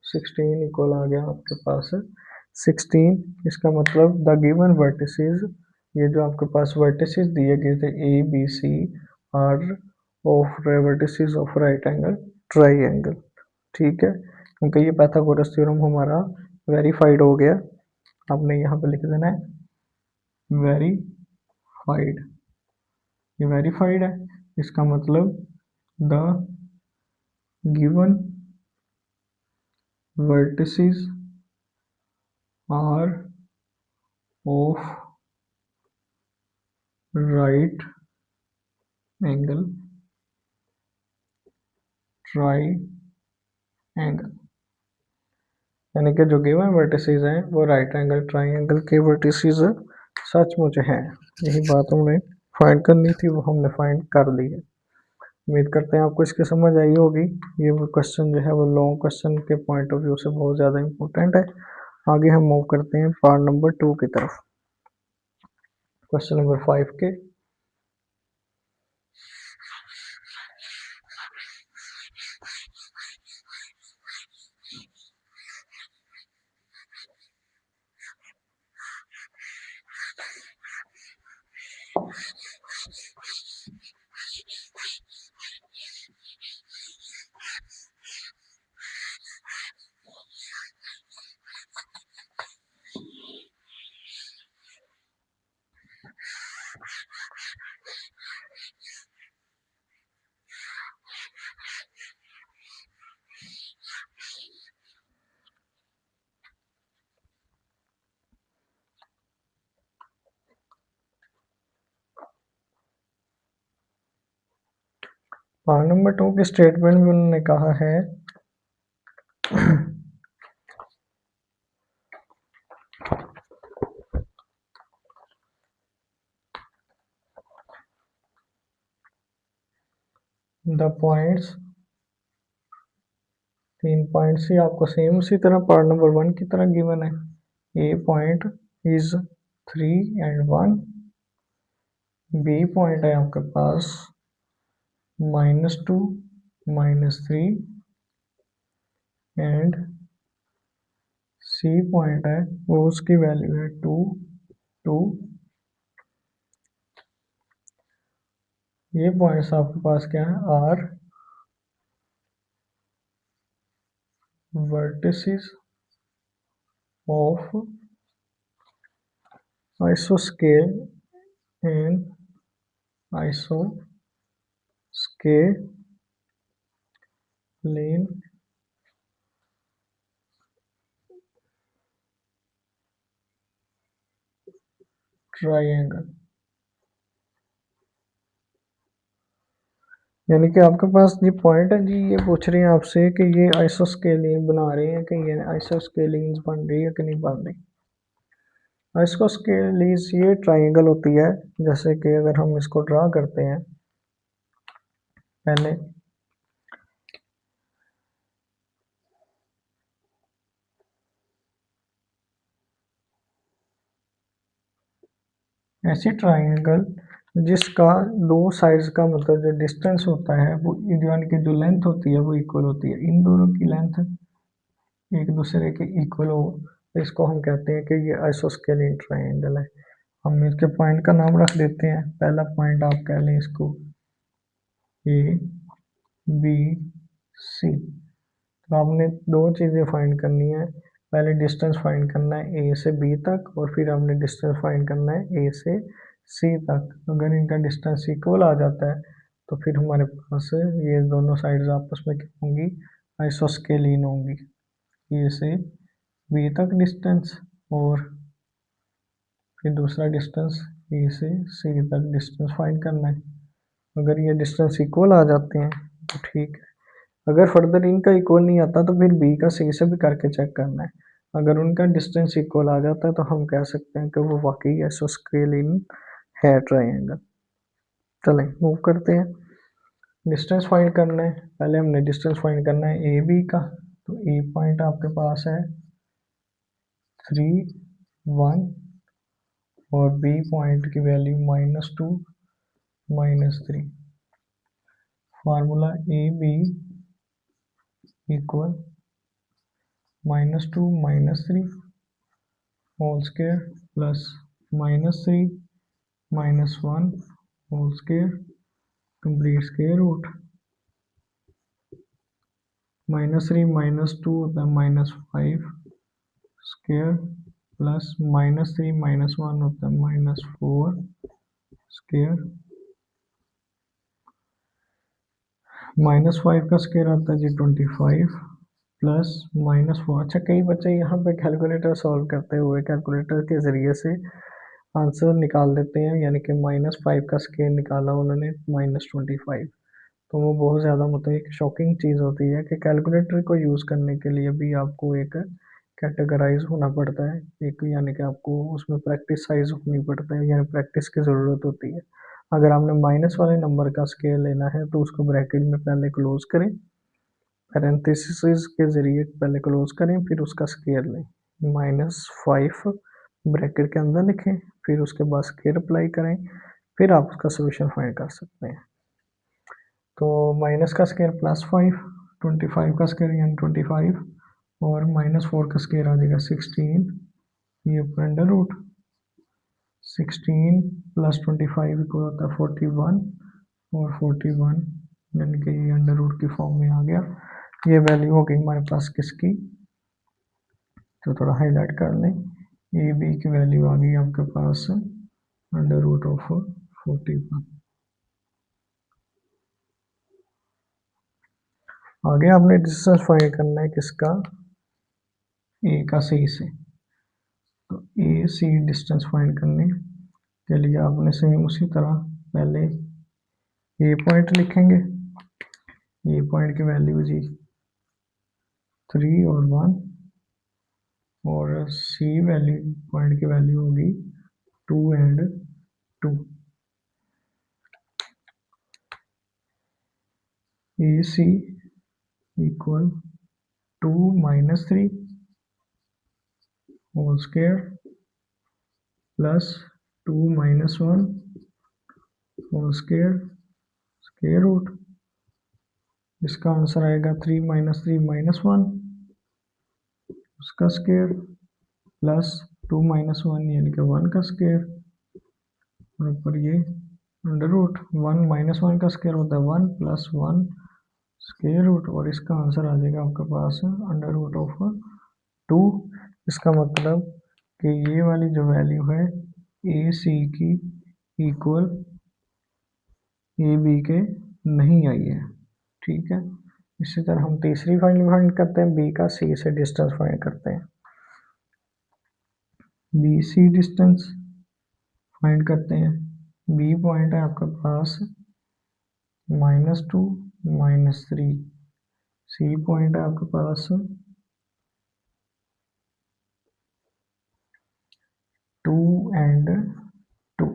16 इक्वल आ गया आपके पास 16। इसका मतलब द गिवन वर्टिसेस, ये जो आपके पास वर्टिसेस दिए गए थे A B C are of vertices of right angle triangle. ठीक है, क्योंकि ये पाइथागोरस थ्योरम हमारा वेरीफाइड हो गया। आपने यहाँ पे लिख देना है वेरीफाइड। ये वेरीफाइड है, इसका मतलब the given vertices are of right angle triangle। यानी कि जो गिवन वर्टिसेस हैं वो राइट एंगल ट्राइंगल के वर्टिसेस सचमुच हैं। यही बात हमने फाइंड करनी थी, वो हमने फाइंड कर ली है। उम्मीद करते हैं आपको इसकी समझ आई होगी। ये वो क्वेश्चन जो है वो लॉन्ग क्वेश्चन के पॉइंट ऑफ व्यू से बहुत ज़्यादा इंपॉर्टेंट है। आगे हम मूव करते हैं पार्ट नंबर 2 की तरफ, क्वेश्चन नंबर 5 के। पार्ट नंबर 2 के स्टेटमेंट में उन्होंने कहा है द पॉइंट्स, 3 पॉइंट्स ही आपको सेम उसी तरह पार्ट नंबर 1 की तरह गिवन है। A point is 3 and 1, b point है आपके पास -2 -3 एंड सी पॉइंट है वो उसकी वैल्यू है 2 2। ये पॉइंट्स आपके पास क्या है, आर वर्टिसेस ऑफ आइसोस्केल एंड आइसोस्केलिन ट्राइंगल। यानी कि आपके पास ये पॉइंट है जी, ये पूछ रहे हैं आपसे कि ये आइसोस्केलिन बना रहे हैं कि ये आइसोस्केलिन बन रही है कि नहीं बन रही। आइसोस्केलिस ये ट्राइंगल होती है, जैसे कि अगर हम इसको ड्रा करते हैं पहले, ऐसी ट्राइंगल जिसका दो साइड्स का मतलब जो डिस्टेंस होता है वो यानी कि जो लेंथ होती है वो इक्वल होती है, इन दोनों की लेंथ एक दूसरे के इक्वल हो, तो इसको हम कहते हैं कि ये आइसोस्केलिन ट्राइंगल है। हम इसके पॉइंट का नाम रख देते हैं। पहला पॉइंट आप कह लें इसको ए बी सी। तो आपने दो चीज़ें फाइंड करनी है, पहले डिस्टेंस फाइंड करना है ए से बी तक, और फिर हमने डिस्टेंस फाइंड करना है ए से सी तक। अगर इनका डिस्टेंस इक्वल आ जाता है तो फिर हमारे पास ये दोनों साइड्स आपस में क्या होंगी, आइसोस्केलिन होंगी। ए से बी तक डिस्टेंस और फिर दूसरा डिस्टेंस ए से सी तक डिस्टेंस फाइंड करना है। अगर ये डिस्टेंस इक्वल आ जाते हैं तो ठीक है, अगर फर्दर इनका इक्वल नहीं आता तो फिर बी का सी से भी करके चेक करना है। अगर उनका डिस्टेंस इक्वल आ जाता है तो हम कह सकते हैं कि वो वाकई आइसोस्केलिन है ट्राइंगल। चलें मूव करते हैं, डिस्टेंस फाइंड करना है। पहले हमने डिस्टेंस फाइंड करना है ए बी का, तो ए पॉइंट आपके पास है 3 1 और बी पॉइंट की value -2 -3। Formula A B equal -2 -3 whole square plus -3 -1 whole square complete square root. -3 -2 होता है -5 स्क्वायर प्लस -3 -1 होता है -4 स्क्वायर -5 का स्क्वायर आता है जी 25 प्लस -4। अच्छा, कई बच्चे यहाँ पे कैलकुलेटर सॉल्व करते हुए कैलकुलेटर के ज़रिए से आंसर निकाल देते हैं, यानी कि -5 का स्क्वायर निकाला उन्होंने -25। तो वो बहुत ज़्यादा मतलब एक शॉकिंग चीज़ होती है कि कैलकुलेटर को यूज़ करने के लिए भी आपको एक कैटेगराइज होना पड़ता है, एक यानी कि आपको उसमें प्रैक्टिसाइज होनी पड़ता है, यानी प्रैक्टिस की ज़रूरत होती है। अगर आपने माइनस वाले नंबर का स्केयर लेना है तो उसको ब्रैकेट में पहले क्लोज करें, पैरेंथेसिस के ज़रिए पहले क्लोज करें, फिर उसका स्केयर लें, -5 ब्रैकेट के अंदर लिखें, फिर उसके बाद स्केयर अप्लाई करें, फिर आप उसका सोल्यूशन फाइंड कर सकते हैं। तो माइनस का स्केयर +5, 25 का स्केयर यानी 25 और -4 का स्केयर आ जाएगा 16, ये ऊपर अंडर रूट 16 + 25 इक्वल होता है 41 और 41 यानी कि ये अंडर रूट की फॉर्म में आ गया। ये वैल्यू हो गई हमारे पास किसकी, तो थोड़ा हाईलाइट कर लें, ए बी की वैल्यू आ गई आपके पास अंडर रूट ऑफ 41। आगे आपने डिस्टेंस फाइंड करना है किसका, ए का सी से। तो ए सी डिस्टेंस फाइंड करने के लिए आपने सेम उसी तरह पहले ए पॉइंट लिखेंगे, ए पॉइंट की वैल्यू जी 3 और 1 और सी वैल्यू पॉइंट की वैल्यू होगी 2 and 2। A C equal 2 - 3 whole square plus 2 - 1 whole square square root, इसका आंसर आएगा 3 - 3 -1 उसका स्क्वायर प्लस 2 - 1 यानी कि 1 का स्क्वायर और ऊपर ये अंडर रूट 1 - 1 का स्क्वायर होता है 1 + 1 स्क्वायर रूट और इसका आंसर आ जाएगा आपके पास अंडर रूट ऑफ 2। इसका मतलब कि ये वाली जो वैल्यू है ए सी की इक्वल ए बी के नहीं आई है, ठीक है। इसी तरह हम तीसरी फाइंड करते हैं, बी का सी से डिस्टेंस फाइंड करते हैं। बी सी डिस्टेंस फाइंड करते हैं, बी पॉइंट है आपके पास -2 -3, सी पॉइंट है आपके पास 2 and 2।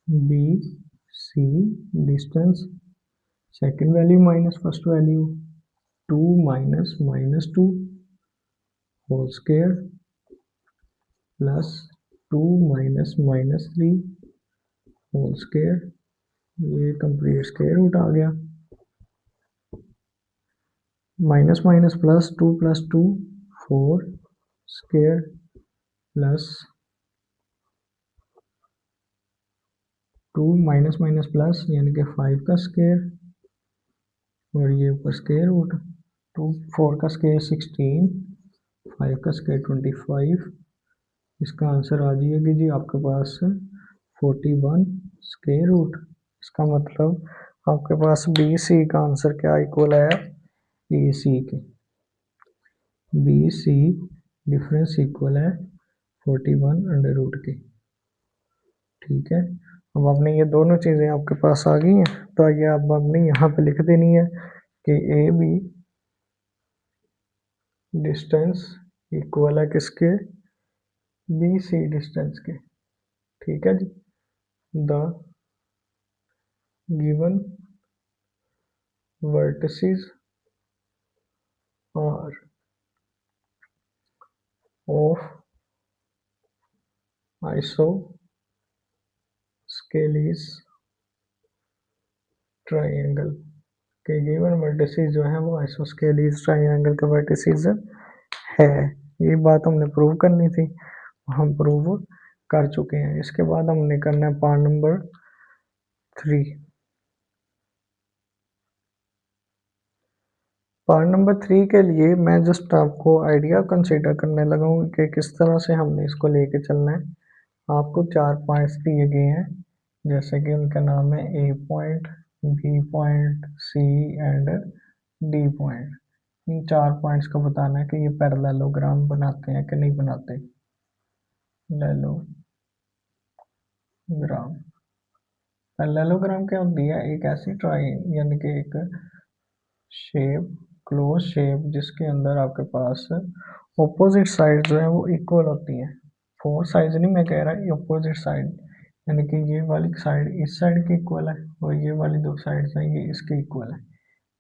B C distance, second value minus first value 2 - -2 whole square plus 2 - -3 whole square, ये कंप्लीट स्क्वायर रूट आ गया, minus minus plus 2 + 2 4 square plus 2 minus minus plus यानी कि 5 का स्क्वायर और ये ऊपर स्क्वायर रूट 2 4 का स्क्वायर 16 5 का स्क्वायर 25। इसका आंसर आ जाएगी जी आपके पास 41 स्क्वायर रूट। इसका मतलब आपके पास बी सी का आंसर क्या इक्वल है ए सी के, बी सी डिफरेंस इक्वल है 41 अंडर रूट के, ठीक है। अब आपने ये दोनों चीज़ें आपके पास आ गई हैं, तो आइए अब आपने यहाँ पे लिख देनी है कि ए बी डिस्टेंस इक्वल है किसके, बी सी डिस्टेंस के, ठीक है जी। The given vertices are of isosceles triangle के गिवन वर्टिसेस जो है वो आइसोस्केलिस ट्राइंगल के वर्टिसेस है। ये बात हमने प्रूव करनी थी, हम प्रूव कर चुके हैं। इसके बाद हमने करना है पार्ट नंबर 3। पार्ट नंबर 3 के लिए मैं जस्ट आपको आइडिया कंसीडर करने लगा हूँ कि किस तरह से हमने इसको लेके चलना है। आपको 4 पॉइंट्स दिए गए हैं, जैसे कि उनका नाम है a point, b point, c and d point. इन 4 पॉइंट्स को बताना है कि ये पैरेललोग्राम बनाते हैं कि नहीं बनाते। पैरेललोग्राम, पैरेललोग्राम क्या होती है? एक ऐसी ट्राई यानी कि एक शेप, क्लोज शेप, जिसके अंदर आपके पास ऑपोजिट साइड जो है वो इक्वल होती है। फोर साइड नहीं मैं कह रहा, ऑपोजिट साइड, यानी कि ये वाली साइड इस साइड की इक्वल है और ये वाली दो साइड हैं ये इसके इक्वल है।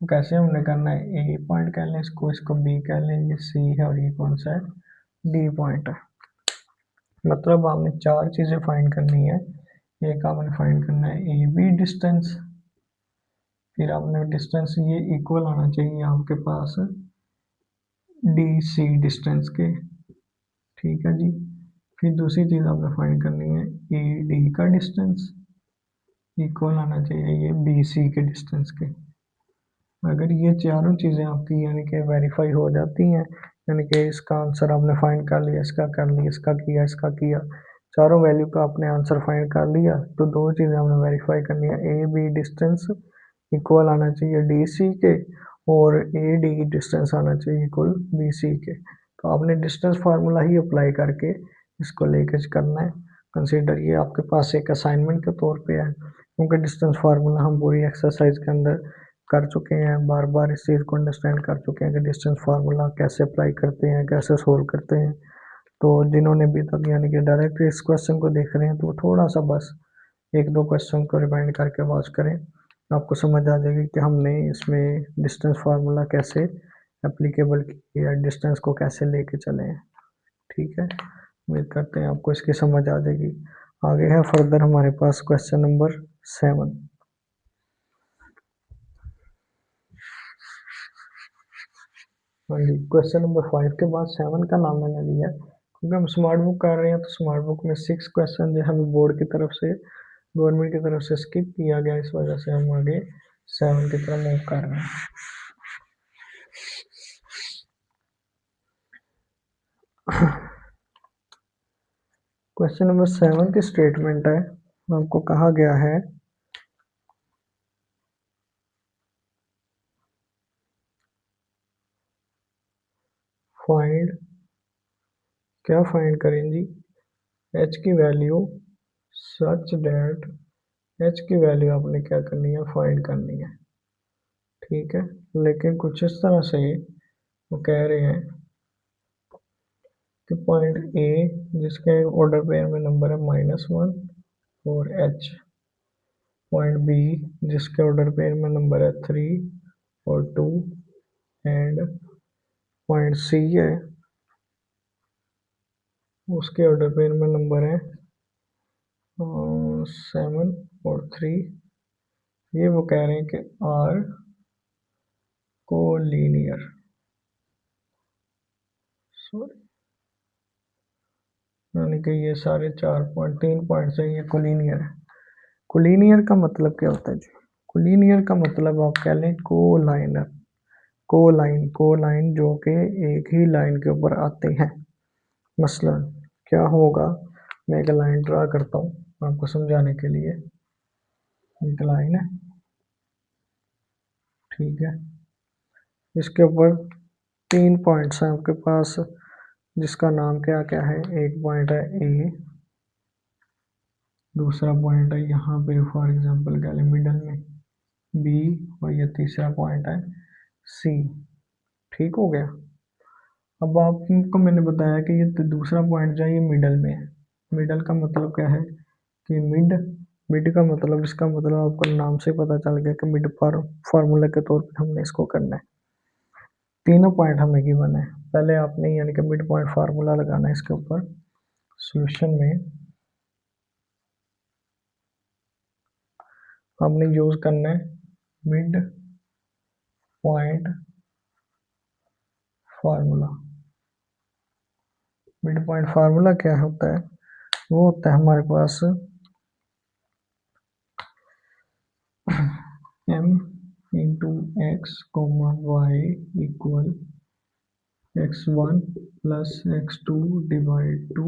तो कैसे हमने करना है? ए पॉइंट कह लें इसको, इसको बी कह लें, ये सी है और ये कौन सा है? डी पॉइंट है। मतलब आपने 4 चीज़ें फाइंड करनी है। एक आपने फाइंड करना है ए बी डिस्टेंस, फिर आपने डिस्टेंस ये इक्वल आना चाहिए आपके पास डी सी डिस्टेंस के, ठीक है जी। फिर दूसरी चीज़ आपने फाइंड करनी है ए डी का डिस्टेंस इक्वल आना चाहिए ये बी सी के डिस्टेंस के। अगर ये चारों चीज़ें आपकी यानी कि वेरीफाई हो जाती हैं, यानी कि इसका आंसर आपने फाइंड कर लिया, इसका कर लिया, इसका किया, इसका किया, चारों वैल्यू का आपने आंसर फाइंड कर लिया, तो दो चीज़ें आपने वेरीफाई करनी है। ए बी डिस्टेंस इक्वल आना चाहिए डी सी के और ए डी डिस्टेंस आना चाहिए इक्वल बी सी के। तो आपने डिस्टेंस फार्मूला ही अप्लाई करके इसको लेके करना है कंसीडर। ये आपके पास एक असाइनमेंट के तौर पे है, क्योंकि डिस्टेंस फार्मूला हम पूरी एक्सरसाइज के अंदर कर चुके हैं, बार बार इस चीज़ को अंडरस्टैंड कर चुके हैं कि डिस्टेंस फार्मूला कैसे अप्लाई करते हैं, कैसे सोल्व करते हैं। तो जिन्होंने अभी तक यानी कि डायरेक्ट इस क्वेश्चन को देख रहे हैं तो थोड़ा सा बस एक दो क्वेश्चन को रिमाइंड करके वॉच करें, आपको समझ आ जाएगी कि हमने इसमें डिस्टेंस फार्मूला कैसे एप्लीकेबल किया है, डिस्टेंस को कैसे लेके चले हैं। ठीक है, उम्मीद करते हैं आपको इसकी समझ आ जाएगी। आगे है फर्दर हमारे पास क्वेश्चन नंबर 7। हाँ जी, क्वेश्चन नंबर 5 के बाद 7 का नाम मैंने लिया क्योंकि हम स्मार्ट बुक कर रहे हैं, तो स्मार्ट बुक में 6 क्वेश्चन जो हमें बोर्ड की तरफ से, गवर्नमेंट की तरफ से स्किप किया गया, इस वजह से हम आगे 7 की तरफ मूव कर रहे हैं। क्वेश्चन नंबर 7 की स्टेटमेंट है, आपको कहा गया है फाइंड, क्या फाइंड करें जी? एच की वैल्यू सच डेट, एच की वैल्यू आपने क्या करनी है? फाइंड करनी है, ठीक है। लेकिन कुछ इस तरह से वो कह रहे हैं कि पॉइंट ए जिसके ऑर्डर पेयर में नंबर है -1 और एच, पॉइंट बी जिसके ऑर्डर पेयर में नंबर है 3 और 2 एंड पॉइंट सी है उसके ऑर्डर पेयर में नंबर है 7 और 3। ये वो कह रहे हैं कि आर को लीनियर, सॉरी, यानी कि ये सारे 3 पॉइंट्स हैं, ये कोलिनियर है। कोलिनियर का मतलब क्या होता है जी? कोलिनियर का मतलब आप कह लें कोलाइनर, कोलाइन जो कि एक ही लाइन के ऊपर आते हैं। मसलन क्या होगा, मैं एक लाइन ड्रा करता हूँ आपको समझाने के लिए। एक लाइन है, ठीक है, इसके ऊपर 3 पॉइंट्स हैं आपके पास, जिसका नाम क्या क्या है? एक पॉइंट है ए, दूसरा पॉइंट है यहाँ पे फॉर एग्जांपल कह लें मिडल में बी, और ये तीसरा पॉइंट है सी। ठीक हो गया। अब आपको मैंने बताया कि ये दूसरा पॉइंट जो है ये मिडल में है। मिडल का मतलब क्या है कि मिड, मिड का मतलब, इसका मतलब आपको नाम से पता चल गया कि मिड फार्मूला के तौर पे हमने इसको करना है। तीनों पॉइंट हमें गिवन है, पहले आपने यानी कि मिड पॉइंट फार्मूला लगाना है इसके ऊपर। सॉल्यूशन में हमने यूज करना है mid point formula. Mid point formula क्या होता है? वो होता है हमारे पास m into x comma y equal x1 plus x2 divide two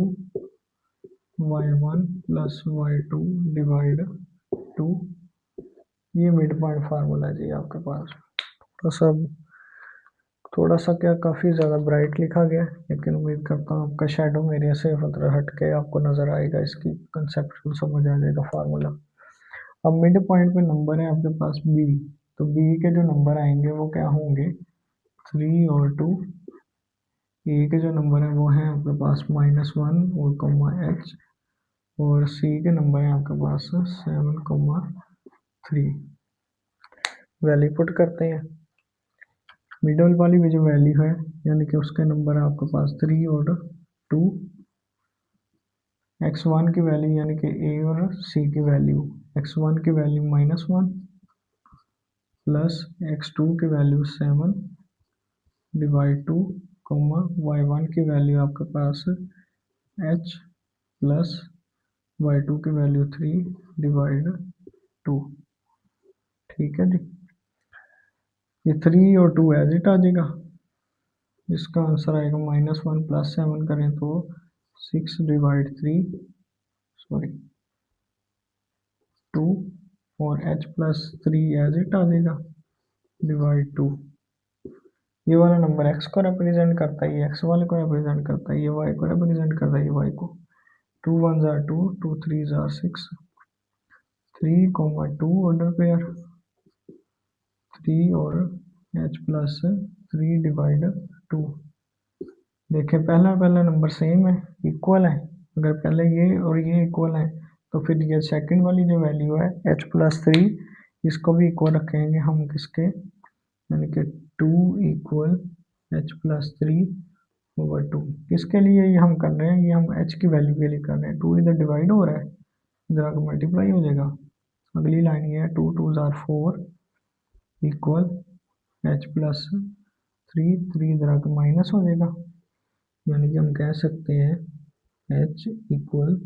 y1 plus y2 divide two. ये मिड पॉइंट फार्मूला जी आपके पास। थोड़ा सा क्या काफ़ी ज़्यादा ब्राइट लिखा गया है, लेकिन उम्मीद करता हूँ आपका शेडो एरिया से मतलब हट के आपको नज़र आएगा, इसकी कंसेप्ट समझ आ जाएगा फार्मूला। अब मिड पॉइंट पे नंबर है आपके पास बी, तो बी के जो नंबर आएंगे वो क्या होंगे 3 और 2। ए के जो नंबर है वो है आपके पास -1 और कॉमा एच, और सी के नंबर है आपके पास 7,3। वैल्यू पुट करते हैं। मिडल वाली भी जो वैल्यू है यानी कि उसके नंबर है आपके पास 3 और 2। x1 की वैल्यू यानी कि ए और सी की वैल्यू, x1 की वैल्यू -1 प्लस x2 की वैल्यू 7 डिवाइड 2 कॉमा y1 की वैल्यू आपके पास h प्लस y2 की वैल्यू 3 डिवाइड 2। ठीक है जी, ये 3 और 2 एज इट आ जाएगा। इसका आंसर आएगा -1 प्लस 7 करें तो 6 डिवाइड 3 सॉरी 2, और h प्लस 3 एज इट आ जाएगा डिवाइड 2। ये वाला नंबर x को रिप्रेजेंट करता है, ये x वाले को रिप्रेजेंट करता है, ये y को रिप्रेजेंट करता है, ये y को। 2 1 जार 2, 2 3 जार 6, 3 2 ऑर्डर पेयर 3 और h प्लस 3 डिवाइड 2। देखिए पहला पहला नंबर सेम है, इक्वल है। अगर पहले ये और ये इक्वल है तो फिर ये सेकंड वाली जो वैल्यू है h प्लस 3, इसको भी इक्वल रखेंगे हम किसके, यानी कि 2 इक्वल h प्लस 3 ओवर 2। किसके लिए ये हम कर रहे हैं, ये हम h की वैल्यू के लिए कर रहे हैं। 2 इधर डिवाइड हो रहा है, इधर आकर मल्टीप्लाई हो जाएगा। अगली लाइन ये है 2 2 जार 4 इक्वल h प्लस 3, 3 इधर आकर माइनस हो जाएगा, यानी कि हम कह सकते हैं h इक्वल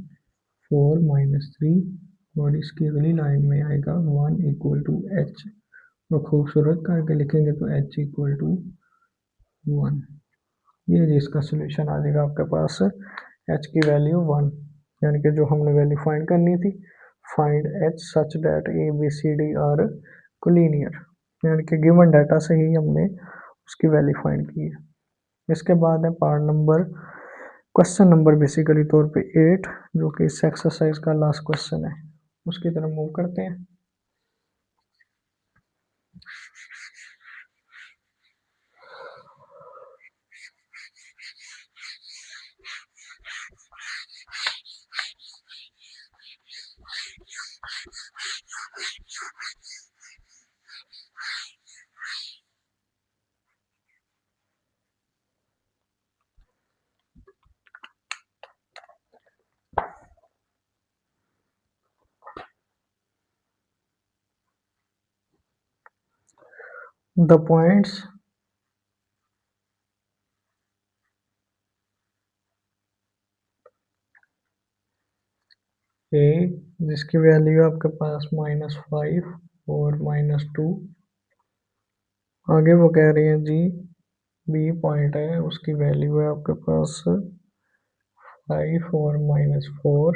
4 - 3, और इसकी अगली लाइन में आएगा 1 इक्वल टू h, और खूबसूरत करके लिखेंगे तो h इक्वल टू 1। ये जी इसका सोल्यूशन आ जाएगा आपके पास h की वैल्यू 1, यानी कि जो हमने वैल्यू फाइंड करनी थी, find h such that A B C D are collinear, यानी कि गिवन डाटा से ही हमने उसकी वैल्यू फाइंड की है। इसके बाद है part number, question number basically तौर पे 8, जो कि इस एक्सरसाइज का लास्ट क्वेश्चन है, उसकी तरफ मूव करते हैं। द पॉइंट्स ए, जिसकी वैल्यू आपके पास -5 और -2। आगे वो कह रही है जी बी पॉइंट है, उसकी वैल्यू है आपके पास 5 और -4,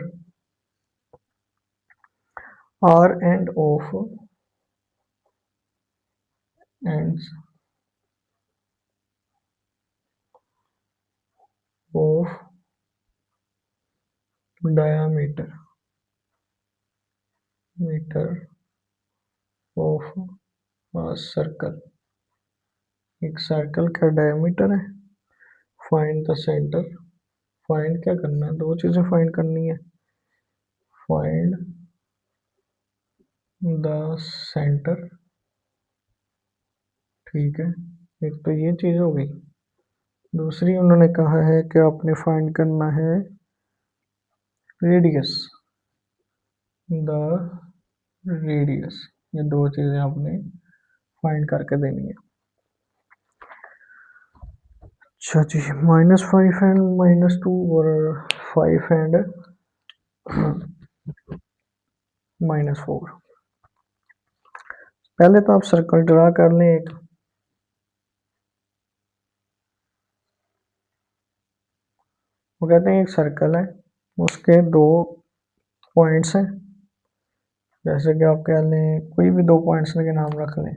are end of ends of diameter meter of circle. एक सर्कल का डायमीटर है। फाइंड द सेंटर, फाइंड क्या करना है, दो चीजें फाइंड करनी है। फाइंड द सेंटर, ठीक है, एक तो ये चीज हो गई। दूसरी उन्होंने कहा है कि आपने फाइंड करना है रेडियस, द रेडियस। ये दो चीजें आपने फाइंड करके देनी है। अच्छा जी, -5 एंड -2 और 5 एंड -4। पहले तो आप सर्कल ड्रा कर लें एक। वो कहते हैं एक सर्कल है, उसके 2 पॉइंट्स हैं। जैसे कि आप कह लें कोई भी 2 पॉइंट्स के नाम रख लें,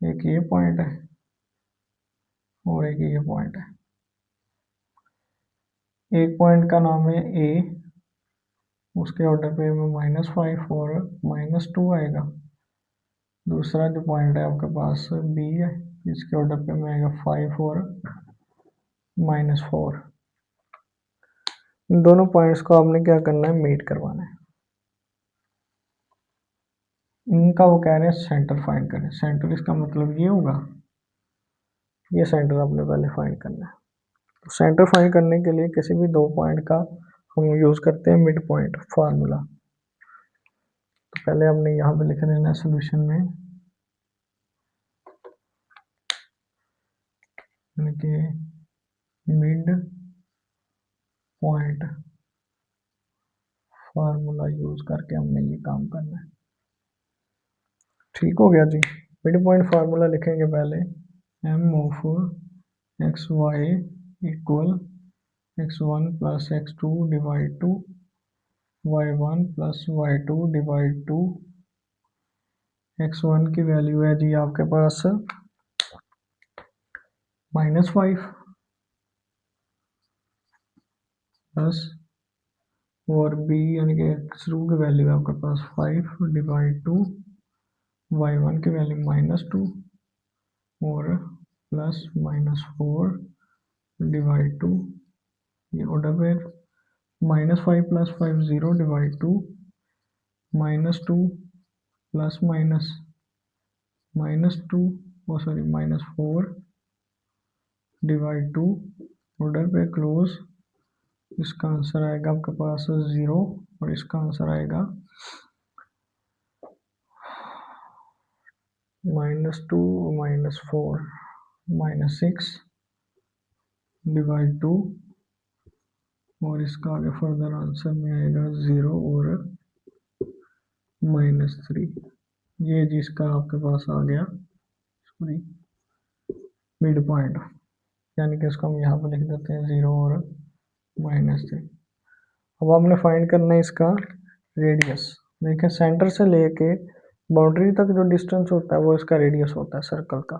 एक ये पॉइंट है और एक ये पॉइंट है। एक पॉइंट का नाम है ए, उसके ऑर्डर पे में -5 और -2 आएगा। दूसरा जो पॉइंट है आपके पास बी है, इसके ऑर्डर पे में आएगा 5 और -4। इन दोनों पॉइंट्स को आपने क्या करना है, मीट करवाना है। इनका वो कह रहे हैं सेंटर फाइंड करें। सेंटर इसका मतलब ये होगा, ये सेंटर आपने पहले फाइंड करना है। तो सेंटर फाइंड करने के लिए किसी भी 2 पॉइंट का हम यूज़ करते हैं मिड पॉइंट फार्मूला। तो पहले हमने यहाँ पे लिख देना है सोल्यूशन में, यानी कि मिड पॉइंट फार्मूला यूज़ करके हमने ये काम करना है। ठीक हो गया जी। मिड पॉइंट फार्मूला लिखेंगे पहले, m of x y equal x1 plus x2 divide two y1 plus y2 divide two x1 की वैल्यू है जी आपके पास -5 प्लस, और b यानी कि x2 की वैल्यू है आपके पास 5 डिवाइड टू y1 की वैल्यू -2 और प्लस -4 डिवाइड टू, ये ऑर्डर पे -5 प्लस 5 0 डिवाइड टू -2 प्लस -2 ओ सॉरी -4 डिवाइड टू, ऑर्डर पे क्लोज। इसका आंसर आएगा आपके पास 0 और इसका आंसर आएगा -2 -4 -6 डिवाइड टू, और इसका आगे फर्दर आंसर में आएगा 0 और -3। ये जिसका आपके पास आ गया सॉरी मिड पॉइंट, यानी कि इसको हम यहाँ पे लिख देते हैं 0 और -3। अब हमने फाइंड करना है इसका रेडियस। देखिए सेंटर से लेके बाउंड्री तक जो डिस्टेंस होता है वो इसका रेडियस होता है सर्कल का।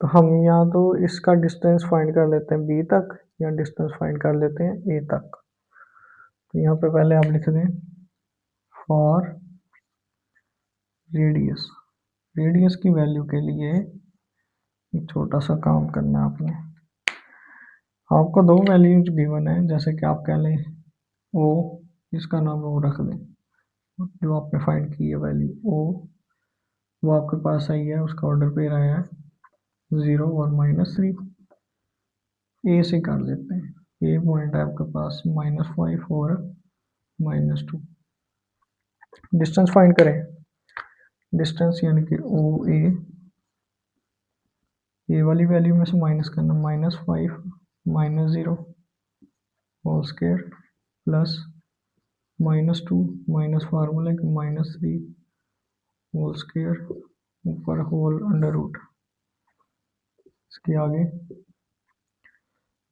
तो हम यहाँ तो इसका डिस्टेंस फाइंड कर लेते हैं बी तक, या डिस्टेंस फाइंड कर लेते हैं ए तक। तो यहाँ पे पहले आप लिख दें फॉर रेडियस। रेडियस की वैल्यू के लिए एक छोटा सा काम करना है आपने। आपको 2 वैल्यूज गिवन है, जैसे कि आप कह लें ओ, इसका नाम ओ रख दें, जो आपने फाइंड की है वैल्यू ओ वो आपके पास आई है, उसका ऑर्डर पे आया है 0 और -3। ए से कर लेते हैं, ए पॉइंट है आपके पास -5 और -2। डिस्टेंस फाइंड करें, डिस्टेंस यानी कि ओ ए वाली वैल्यू में से माइनस करना, -5 -0 whole square plus -2 minus formula के -3 होल स्क्वायर ऊपर होल अंडर रूट। इसके आगे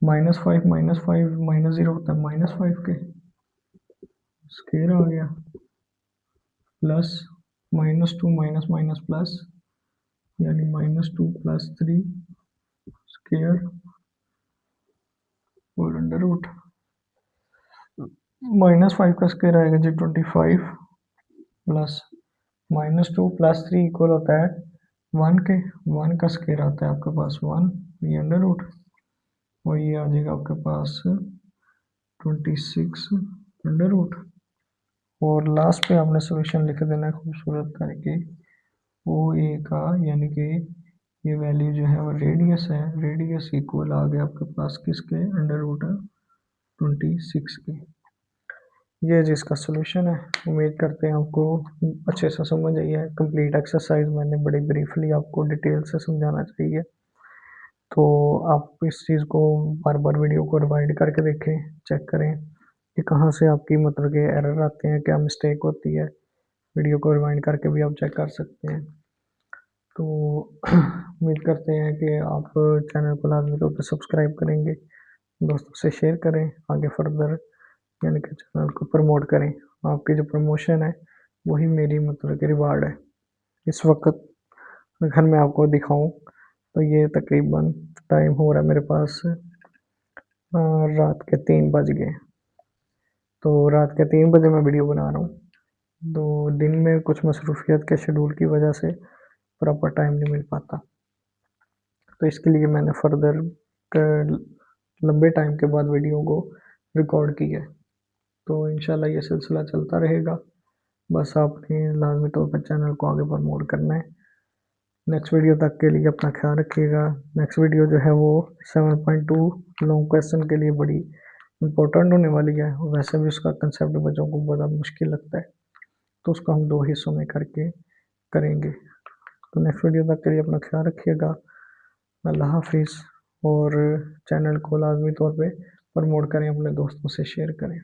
-5 -0 होता है -5 के स्क्वायर आ गया, प्लस -2 माइनस माइनस प्लस, यानी -2 + 3 स्क्वायर होल अंडर रूट। -5 का स्क्वायर आएगा जी 25 प्लस -2 + 3 इक्वल होता है 1 के, 1 का स्क्वायर आता है आपके पास 1, ये अंडर रूट, और ये आ जाएगा आपके पास 26 अंडर रूट। और लास्ट पे आपने सोल्यूशन लिख देना है खूबसूरत करके ओ ए का, यानी कि ये वैल्यू जो है वो रेडियस है, रेडियस इक्वल आ गया आपके पास किसके, अंडर रूट 26 के। ये जिसका सोल्यूशन है। उम्मीद करते हैं आपको अच्छे से समझ आई है। कंप्लीट एक्सरसाइज मैंने बड़ी ब्रीफली आपको डिटेल से समझाना चाहिए, तो आप इस चीज़ को बार बार वीडियो को रिवाइंड करके देखें, चेक करें कि कहाँ से आपकी मतलब के एरर आते हैं, क्या मिस्टेक होती है। वीडियो को रिवाइंड करके भी आप चेक कर सकते हैं। तो उम्मीद करते हैं कि आप चैनल को लाजमी तौर पे सब्सक्राइब करेंगे, दोस्तों से शेयर करें, आगे फर्दर यानी कि चैनल को प्रमोट करें। आपकी जो प्रमोशन है, वही मेरी मतलब कि रिवार्ड है। इस वक़्त अगर मैं आपको दिखाऊँ, तो ये तकरीबन टाइम हो रहा है मेरे पास रात के 3 बज गए। तो रात के 3 बजे मैं वीडियो बना रहा हूँ। तो दिन में कुछ मसरूफ़ियत के शेड्यूल की वजह से प्रॉपर टाइम नहीं मिल पाता। तो इसके लिए मैंने फर्दर क लंबे टाइम के बाद वीडियो को रिकॉर्ड किया है। तो इंशाल्लाह ये सिलसिला चलता रहेगा। बस आपने लाज़मी तौर पे चैनल को आगे प्रमोट करना है। नेक्स्ट वीडियो तक के लिए अपना ख़्याल रखिएगा। नेक्स्ट वीडियो जो है वो 7.2 लॉन्ग क्वेश्चन के लिए बड़ी इम्पोर्टेंट होने वाली है। वैसे भी उसका कंसेप्ट बच्चों को बड़ा मुश्किल लगता है, तो उसको हम 2 हिस्सों में करके करेंगे। तो नेक्स्ट वीडियो तक के लिए अपना ख़्याल रखिएगा। अल्लाह हाफ़िज़ और चैनल को लाज़मी तौर पे प्रमोट करें, अपने दोस्तों से शेयर करें।